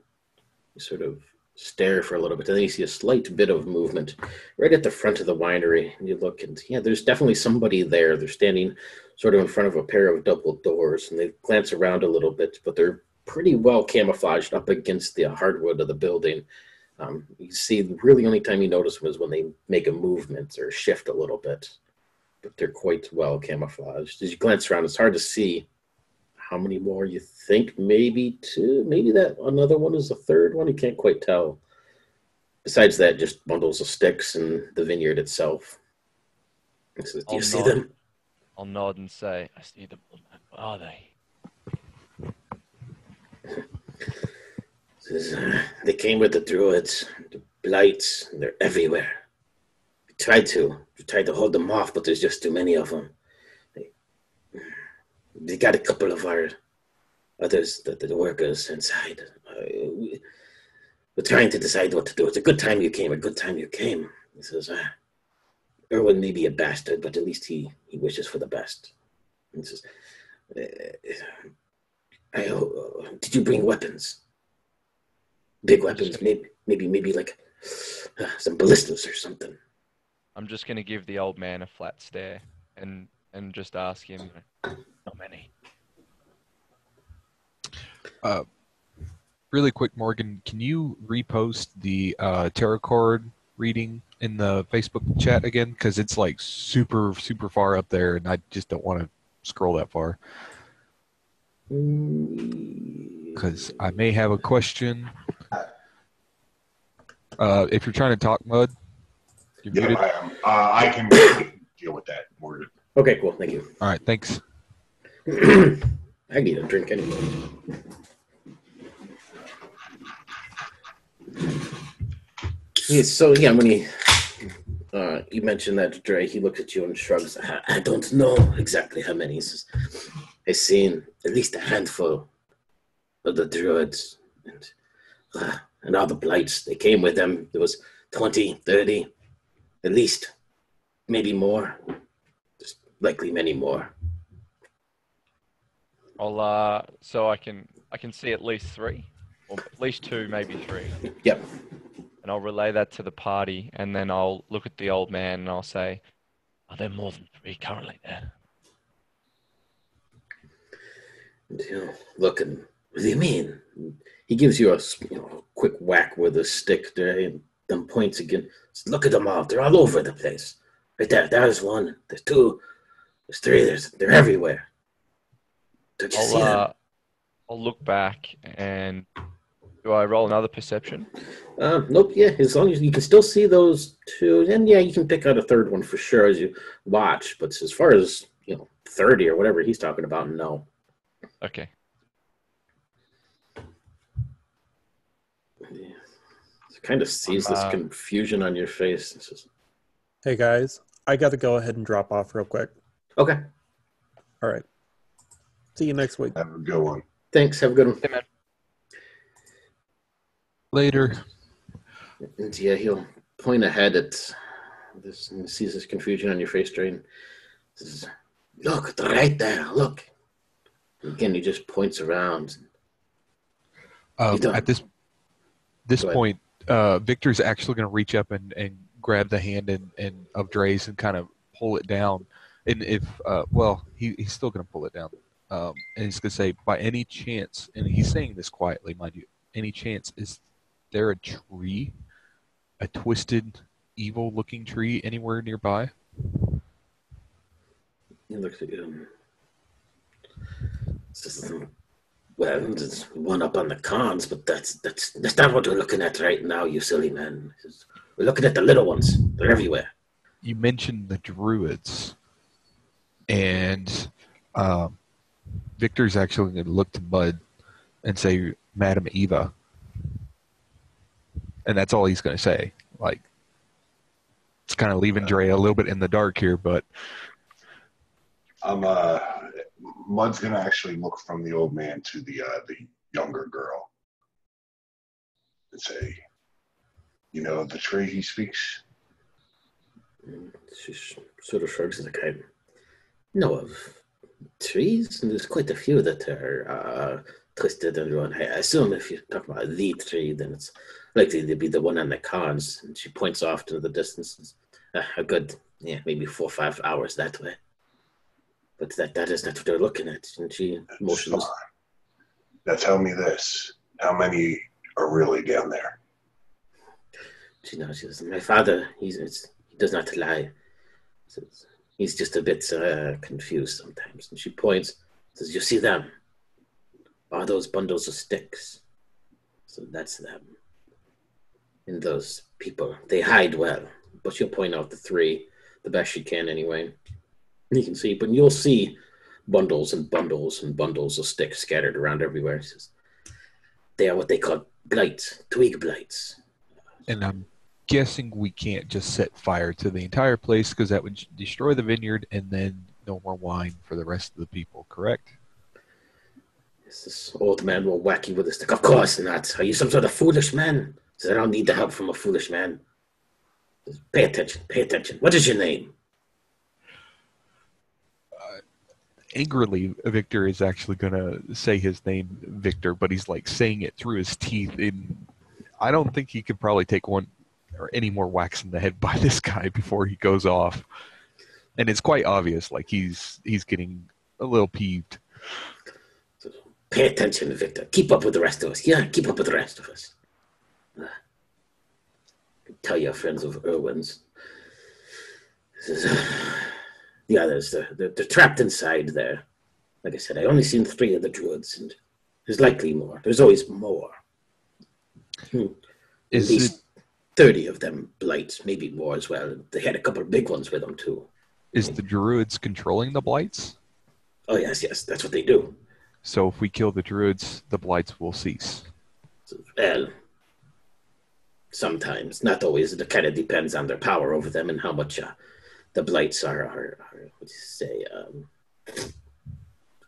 you sort of stare for a little bit, and then you see a slight bit of movement right at the front of the winery. And you look, and yeah, there's definitely somebody there. They're standing sort of in front of a pair of double doors, and they glance around a little bit, but they're pretty well camouflaged up against the hardwood of the building. You see, the really only time you notice them is when they make a movement or shift a little bit, but they're quite well camouflaged. As you glance around, it's hard to see how many more you think. Maybe two, maybe that another one is the third one. You can't quite tell. Besides that, just bundles of sticks and the vineyard itself. He says, do you see them?
I'll nod and say, I see them. Where are they?
Says, they came with the druids, the blights, and they're everywhere. We tried to hold them off, but there's just too many of them. They got a couple of our others, the workers inside. We're trying to decide what to do. It's a good time you came. He says, Erwin may be a bastard, but at least he wishes for the best. He says, did you bring weapons? Big weapons, maybe like some ballistas or something.
I'm just going to give the old man a flat stare and just ask him, not many.
Really quick, Morgan, can you repost the tarot card reading in the Facebook chat again? Because it's like super, super far up there, and I just don't want to scroll that far. Because I may have a question. If you're trying to talk, Mud, you're muted.
I am. I can deal with that, Morgan.
Okay, cool. Thank you.
All right, thanks.
I need a drink anyway. Yeah, so yeah, when you mentioned that to Dre, he looks at you and shrugs. I don't know exactly how many. He says, I've seen at least a handful of the druids and all the blights. They came with them. There was 20, 30, at least, maybe more. There's likely many more.
I'll so I can see at least 3, or at least 2, maybe 3.
Yep.
And I'll relay that to the party, and then I'll look at the old man and I'll say, are there more than 3 currently there?
Look, and what do you mean? He gives you a quick whack with a stick there, and then points again. Look at them all. They're all over the place. Right there. There's 1. There's 2. There's 3. They're everywhere. Don't you see them?
I'll look back, and do I roll another perception?
Nope. Yeah, as long as you can still see those 2, and yeah, you can pick out a third one for sure as you watch. But as far as 30 or whatever he's talking about, no.
Okay.
Yeah. Kind of sees this confusion on your face. It's just...
Hey guys, I got to go ahead and drop off real quick.
Okay.
All right. See you next week.
Have a good one.
Thanks. Have a good one.
Hey, man.
Later.
And yeah, he'll point ahead at this and sees this confusion on your face, Drain. Says, look, they're right there. Look. Again, he just points around.
At this point, Victor's actually going to reach up and grab the hand and of Dre's and kind of pull it down. And if he's still going to pull it down. And he's going to say, by any chance, and he's saying this quietly, mind you, any chance, is there a tree, a twisted, evil-looking tree anywhere nearby?
He looks at you. Well, there's one up on the cons, but that's not what we're looking at right now, you silly man. We're looking at the little ones. They're everywhere.
You mentioned the druids, and Victor's actually going to look to Bud and say, Madam Eva. And that's all he's going to say. Like, it's kind of leaving Dre a little bit in the dark here, but
Mud's gonna actually look from the old man to the younger girl and say, "You know the tree he speaks."
She sort of shrugs like I know of trees, and there's quite a few that are twisted and run. I assume if you talk about the tree, then it's likely to be the one on the cons. And she points off to the distance. A good, maybe 4 or 5 hours that way. But that is not what they're looking at. And she motions.
Now tell me this: how many are really down there?
She knows. She says, my father, he does not lie. He's just a bit confused sometimes. And she points, says, you see them? Are those bundles of sticks? So that's them. And those people, they hide well. But she'll point out the 3, the best she can anyway. And you can see, but you'll see bundles and bundles and bundles of sticks scattered around everywhere. She says, they are what they call blights, twig blights.
And I'm guessing we can't just set fire to the entire place because that would destroy the vineyard and then no more wine for the rest of the people, correct?
This old man will whack you with a stick. Of course not. Are you some sort of foolish man? Says, I don't need the help from a foolish man. Says, pay attention, pay attention. What is your name?
Angrily, Victor is actually going to say his name, Victor, but he's like saying it through his teeth. And I don't think he could probably take one or any more whacks in the head by this guy before he goes off. And it's quite obvious, like he's getting a little peeved.
Pay attention, Victor. Keep up with the rest of us. Yeah, keep up with the rest of us. Tell your friends of Irwin's. The others, they're trapped inside there. Like I said, I only seen 3 of the druids, and there's likely more. There's always more. At least 30 of them blights, maybe more as well. They had a couple of big ones with them, too.
Is the druids controlling the blights?
Oh, yes, that's what they do.
So if we kill the druids, the blights will cease.
Well, sometimes, not always. It kind of depends on their power over them and how much the blights are what do you say,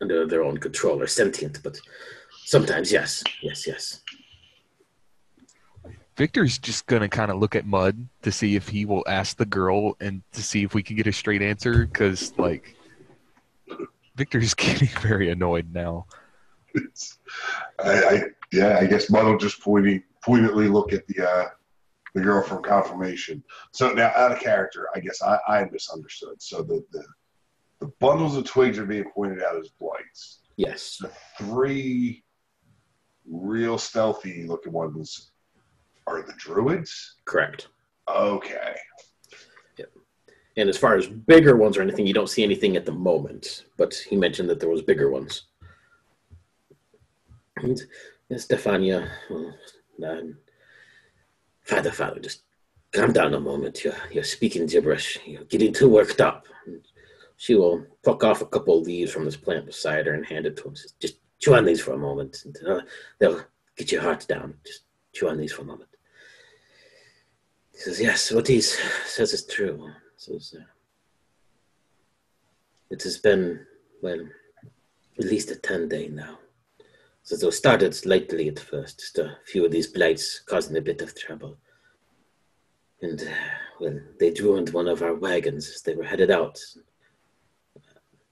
under their own control or sentient. But sometimes, yes.
Victor's just going to kind of look at Mud to see if he will ask the girl and to see if we can get a straight answer because, like, Victor's getting very annoyed now.
I guess Mud will just pointedly look at the girl from confirmation. So now, out of character, I guess I misunderstood. So the bundles of twigs are being pointed out as blights.
Yes.
The 3 real stealthy looking ones are the druids?
Correct.
Okay.
Yep. And as far as bigger ones or anything, you don't see anything at the moment. But he mentioned that there was bigger ones. And Stefania, Father, just calm down a moment. You're speaking gibberish. You're getting too worked up. And she will pluck off a couple of leaves from this plant beside her and hand it to him. Says, just chew on these for a moment. And, they'll get your heart down. Just chew on these for a moment. He says, yes, what he says is true. Says, it has been, well, at least a 10-day now. So it started lightly at first, just a few of these blights causing a bit of trouble. And, well, they ruined one of our wagons as they were headed out.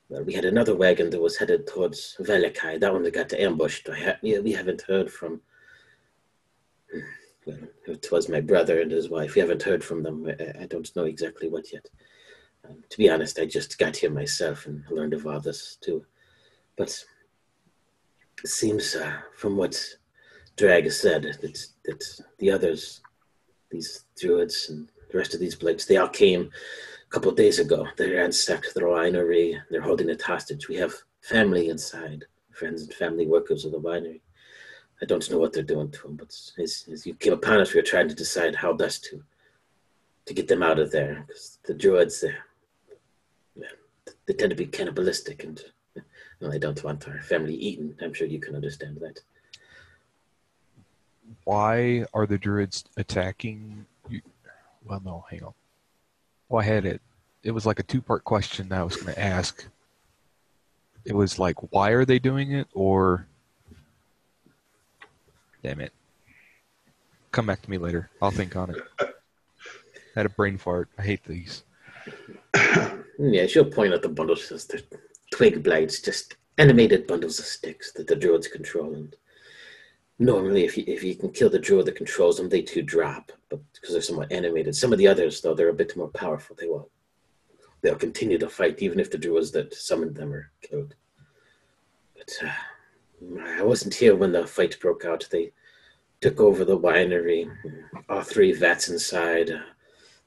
Well, we had another wagon that was headed towards Velikai. That one that got ambushed. We haven't heard from... Well, it was my brother and his wife. We haven't heard from them. I don't know exactly what yet. To be honest, I just got here myself and learned of all this, too. But it seems, from what Drag has said, that the others, these druids and the rest of these blights, they all came a couple of days ago. They ransacked the winery. They're holding it hostage. We have family inside, friends and family workers of the winery. I don't know what they're doing to them, but as you came upon us, we were trying to decide how best to get them out of there. Because the druids, they tend to be cannibalistic, and Well, I don't want our family eaten. I'm sure you can understand that.
Why are the druids attacking you? Well, no, hang on. Well, I had it. It was like a two-part question that I was going to ask. It was like, why are they doing it? Or, damn it. Come back to me later. I'll think on it. I had a brain fart. I hate these.
Yeah, she'll point at the bundles as the twig blades, just animated bundles of sticks that the druids control. And normally, if you can kill the druid that controls them, they too drop. But because they're somewhat animated, some of the others, though, they're a bit more powerful. They'll continue to fight even if the druids that summoned them are killed. But I wasn't here when the fight broke out. They took over the winery, all 3 vats inside.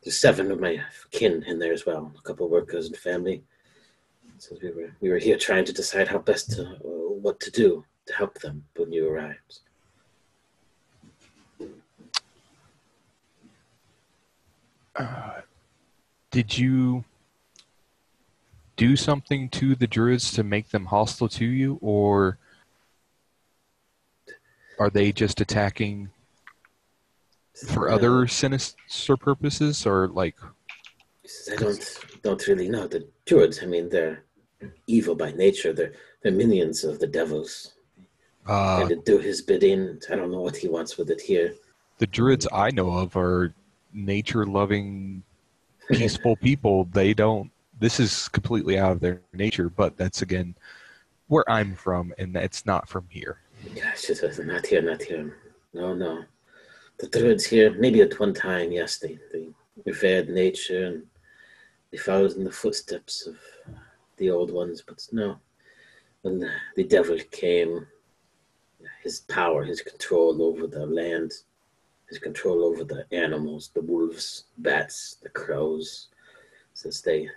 There's 7 of my kin in there as well, a couple of workers and family. So we were here trying to decide how best to, what to do to help them when you arrived.
Did you do something to the druids to make them hostile to you, or are they just attacking for other sinister purposes, or like?
I don't really know. The druids, I mean, they're evil by nature. They're minions of the devils. And to do his bidding, I don't know what he wants with it here.
The druids I know of are nature-loving, peaceful people. They don't. This is completely out of their nature, but that's again where I'm from, and it's not from here.
Gosh, not here. No. The druids here, maybe at one time, yes, they revered nature and they followed in the footsteps of the old ones, but no. When the devil came, his power, his control over the land, his control over the animals, the wolves, bats, the crows, since they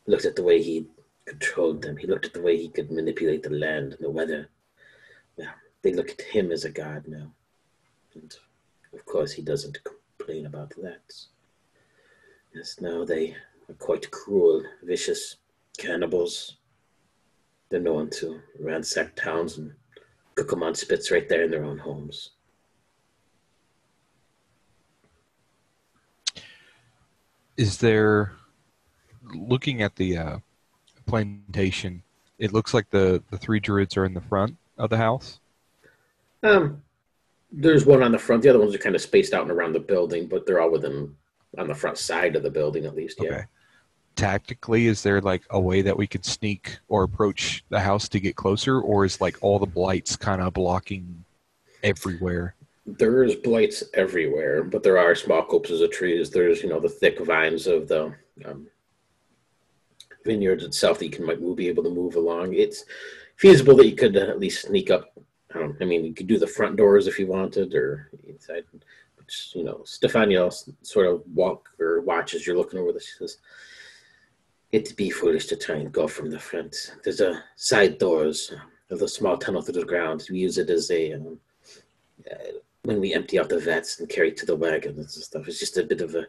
looked at the way he controlled them, he looked at the way he could manipulate the land and the weather. Yeah, they look at him as a god now. And of course, he doesn't complain about that. Yes, now they are quite cruel, vicious cannibals. They're known to ransack towns and cook them on spits right there in their own homes.
Is there, looking at the plantation, it looks like the 3 druids are in the front of the house?
There's one on the front. The other ones are kind of spaced out and around the building, but they're all within on the front side of the building at least. Yeah.
Okay. Tactically, is there like a way that we could sneak or approach the house to get closer, or is like all the blights kind of blocking everywhere?
There's blights everywhere, but there are small copses of trees. There's the thick vines of the vineyards itself that you can be able to move along. It's feasible that you could at least sneak up. I mean, you could do the front doors if you wanted, or inside. Which, Stefania sort of watches you're looking over this. She says, "It'd be foolish to try and go from the front. There's a side doors, a small tunnel through the ground. We use it as a when we empty out the vats and carry it to the wagon and stuff. It's just a bit of a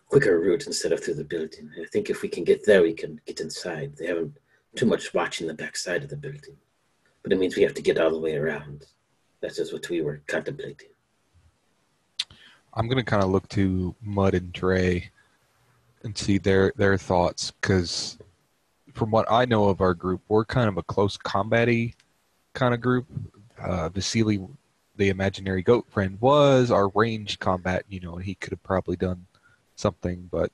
quicker route instead of through the building. I think if we can get there, we can get inside. They haven't too much watching the back side of the building. But it means we have to get all the way around. That's just what we were contemplating."
I'm going to kind of look to Mud and Dre and see their thoughts, because from what I know of our group, we're kind of a close combat-y kind of group. Vasily, the imaginary goat friend, was our ranged combat, and he could have probably done something, but...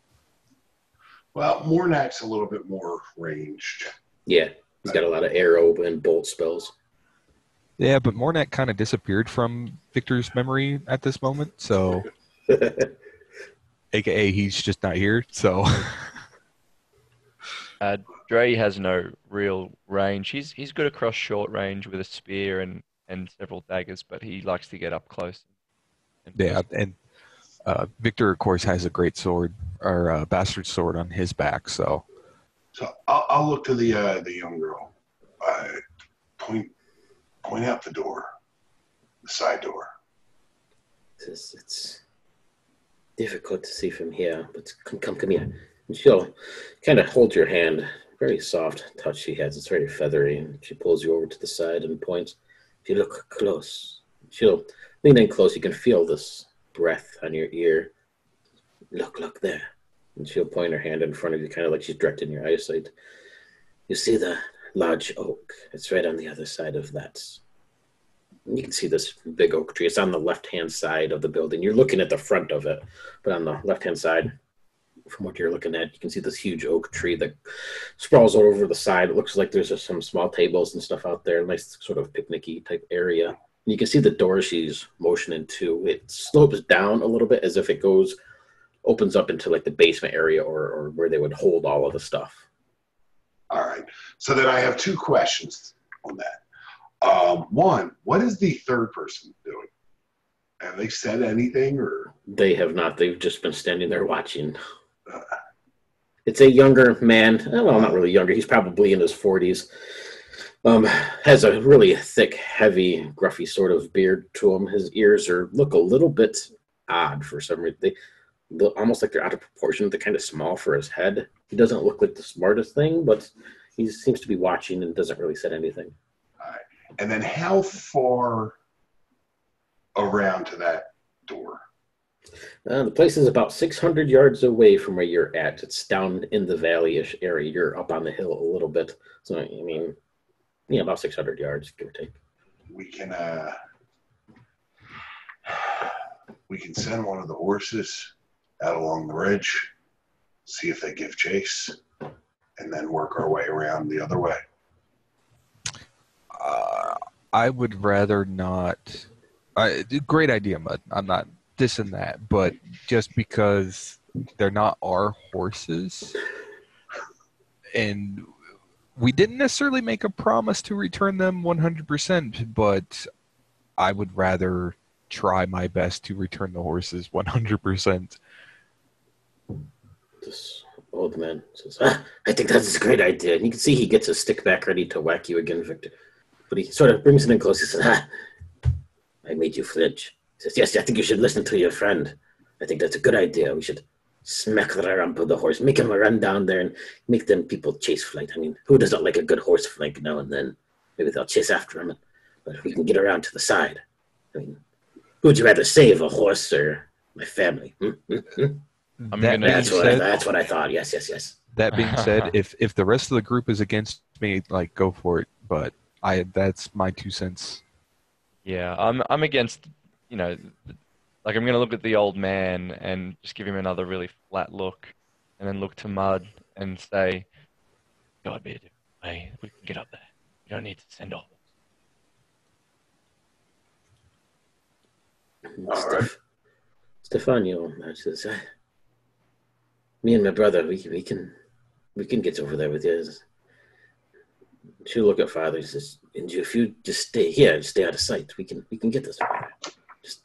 Well, Mornak's a little bit more ranged.
Yeah, he's got a lot of arrow and bolt spells.
Yeah, but Mornak kind of disappeared from Victor's memory at this moment, so... AKA, he's just not here, so...
Dre has no real range. He's good across short range with a spear and several daggers, but he likes to get up close.
Yeah, and Victor, of course, has a great sword, or a bastard sword on his back, so...
So I'll look to the young girl. Point out the door, the side door.
It's difficult to see from here, but come here. And she'll kind of hold your hand very soft touch she has. It's very feathery. And she pulls you over to the side and points. If you look close, she'll lean in close. You can feel this breath on your ear. Look there. And she'll point her hand in front of you, kind of like she's directing your eyesight. You see the large oak. It's right on the other side of that. You can see this big oak tree. It's on the left-hand side of the building. You're looking at the front of it, but on the left-hand side, from what you're looking at, you can see this huge oak tree that sprawls all over the side. It looks like there's just some small tables and stuff out there, nice sort of picnicky type area. And you can see the door she's motioning to. It slopes down a little bit as if it opens up into like the basement area or where they would hold all of the stuff.
All right. So then I have 2 questions on that. One, what is the third person doing? Have they said anything, or?
They have not. They've just been standing there watching. It's a younger man. Well, not really younger. He's probably in his 40s. Has a really thick, heavy, gruffy sort of beard to him. His ears look a little bit odd for some reason. They look almost like they're out of proportion. They're kind of small for his head. He doesn't look like the smartest thing, but he seems to be watching and doesn't really say anything.
All right. And then how far around to that door?
The place is about 600 yards away from where you're at. It's down in the valley-ish area. You're up on the hill a little bit. So, I mean, yeah, about 600 yards, give or take.
We can send one of the horses out along the ridge, see if they give chase, and then work our way around the other way.
I would rather not. Great idea, Mud. I'm not dissing that, but just because they're not our horses, and we didn't necessarily make a promise to return them 100%, but I would rather try my best to return the horses 100%.
This old man says, I think that's a great idea. And you can see he gets his stick back ready to whack you again, Victor. But he sort of brings it in close. He says, I made you flinch. He says, yes, I think you should listen to your friend. I think that's a good idea. We should smack the rump of the horse, make him run down there and make them people chase flight. I mean, who doesn't like a good horse flank now and then? Maybe they'll chase after him. But if we can get around to the side, I mean, who would you rather save, a horse or my family? That's what I thought. Yes.
That being said, if the rest of the group is against me, like, go for it. But that's my 2 cents.
Yeah, I'm against, like I'm going to look at the old man and just give him another really flat look and then look to Mud and say, God be a different way. We can get up there. You don't need to send all.
All right.
Stefano says, me and my brother, we can get over there with you. She'll look at Father and says, and if you just stay here, stay out of sight, we can get this.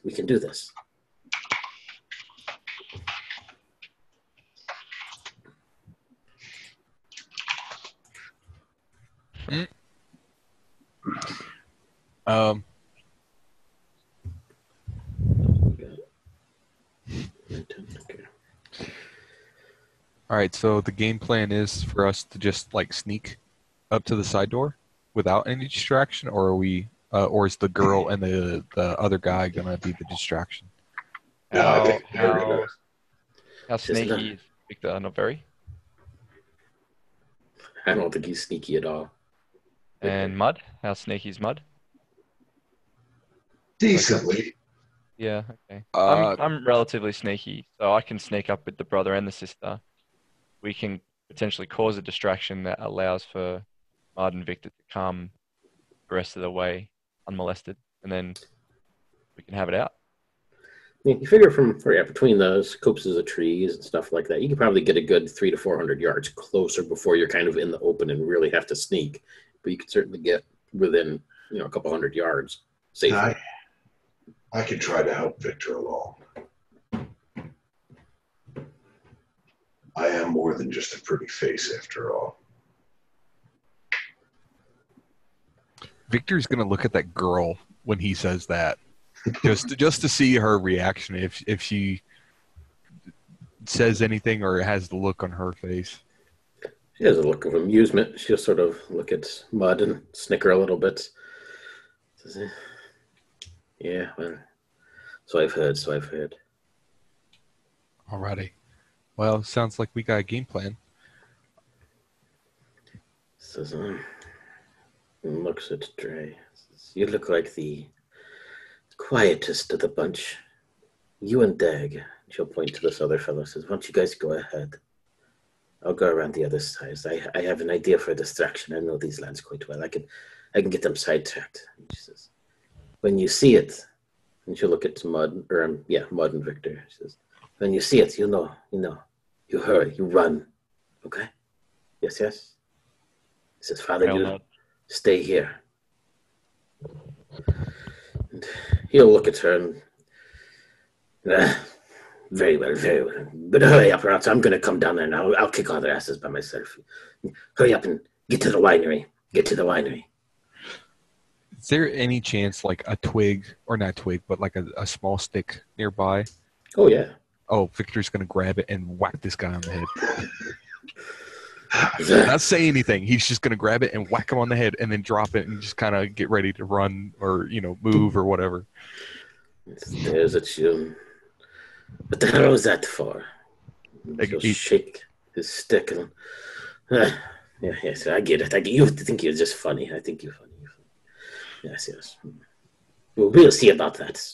We can do this.
All right, so the game plan is for us to just like sneak up to the side door without any distraction, or are we, or is the girl and the other guy gonna be the distraction?
Yeah, I think they're gonna.
How sneaky is Victor? Not very.
I don't think he's sneaky at all.
And Mud? How sneaky is Mud?
Decently.
Yeah, okay. I'm relatively sneaky, so I can sneak up with the brother and the sister. We can potentially cause a distraction that allows for Mud and Victor to come the rest of the way unmolested, and then we can have it out.
Yeah, you figure between those copses of trees and stuff like that, you could probably get a good 300 to 400 yards closer before you're kind of in the open and really have to sneak. But you could certainly get within, a couple hundred yards safely.
I could try to help Victor along. I am more than just a pretty face, after all.
Victor's gonna look at that girl when he says that, just to see her reaction, if she says anything or has the look on her face.
She has a look of amusement. She'll sort of look at Mud and snicker a little bit. Says, yeah, well, so I've heard.
Alrighty. Well, sounds like we got a game plan.
Says, and looks at Dre. Says, you look like the quietest of the bunch. You and Dag. She'll point to this other fellow. Says, why don't you guys go ahead? I'll go around the other side. I have an idea for a distraction. I know these lands quite well. I can get them sidetracked. And she says, when you see it, and she'll look at Mud, Mud and Victor. She says, when you see it, you know. You hurry, you run. Okay? Yes. He says, Father, you stay here. And he'll look at her and, very well. But hurry up, or else I'm going to come down there and I'll kick all their asses by myself. Hurry up and get to the winery.
Is there any chance, like a twig, or not twig, but like a small stick nearby?
Oh, yeah.
Oh, Victor's going to grab it and whack this guy on the head. Not say anything. He's just going to grab it and whack him on the head and then drop it and just kind of get ready to run or, move or whatever.
Stares at you. What the hell was that for? He'll shake his stick and... yes, I get it. You think you're just funny. I think you're funny. Yes. Well, we'll see about that.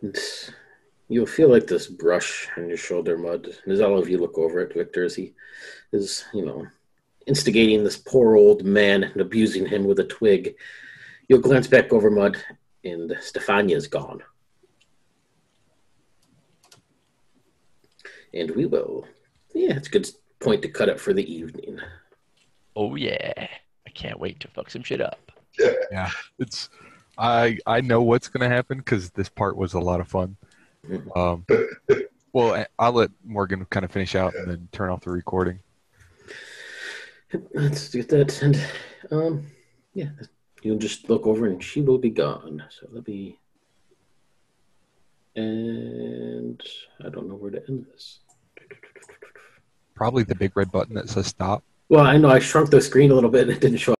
And you'll feel like this brush on your shoulder, Mud. And as all of you look over at Victor, as he is, instigating this poor old man and abusing him with a twig, you'll glance back over, Mud, and Stefania's gone. And we will... Yeah, it's a good point to cut it for the evening.
Oh, yeah. I can't wait to fuck some shit up.
Yeah, it's... I know what's going to happen because this part was a lot of fun. Well, I'll let Morgan kind of finish out and then turn off the recording.
Let's get that. And, you'll just look over and she will be gone. So let me... And I don't know where to end this.
Probably the big red button that says stop.
Well, I know I shrunk the screen a little bit and it didn't show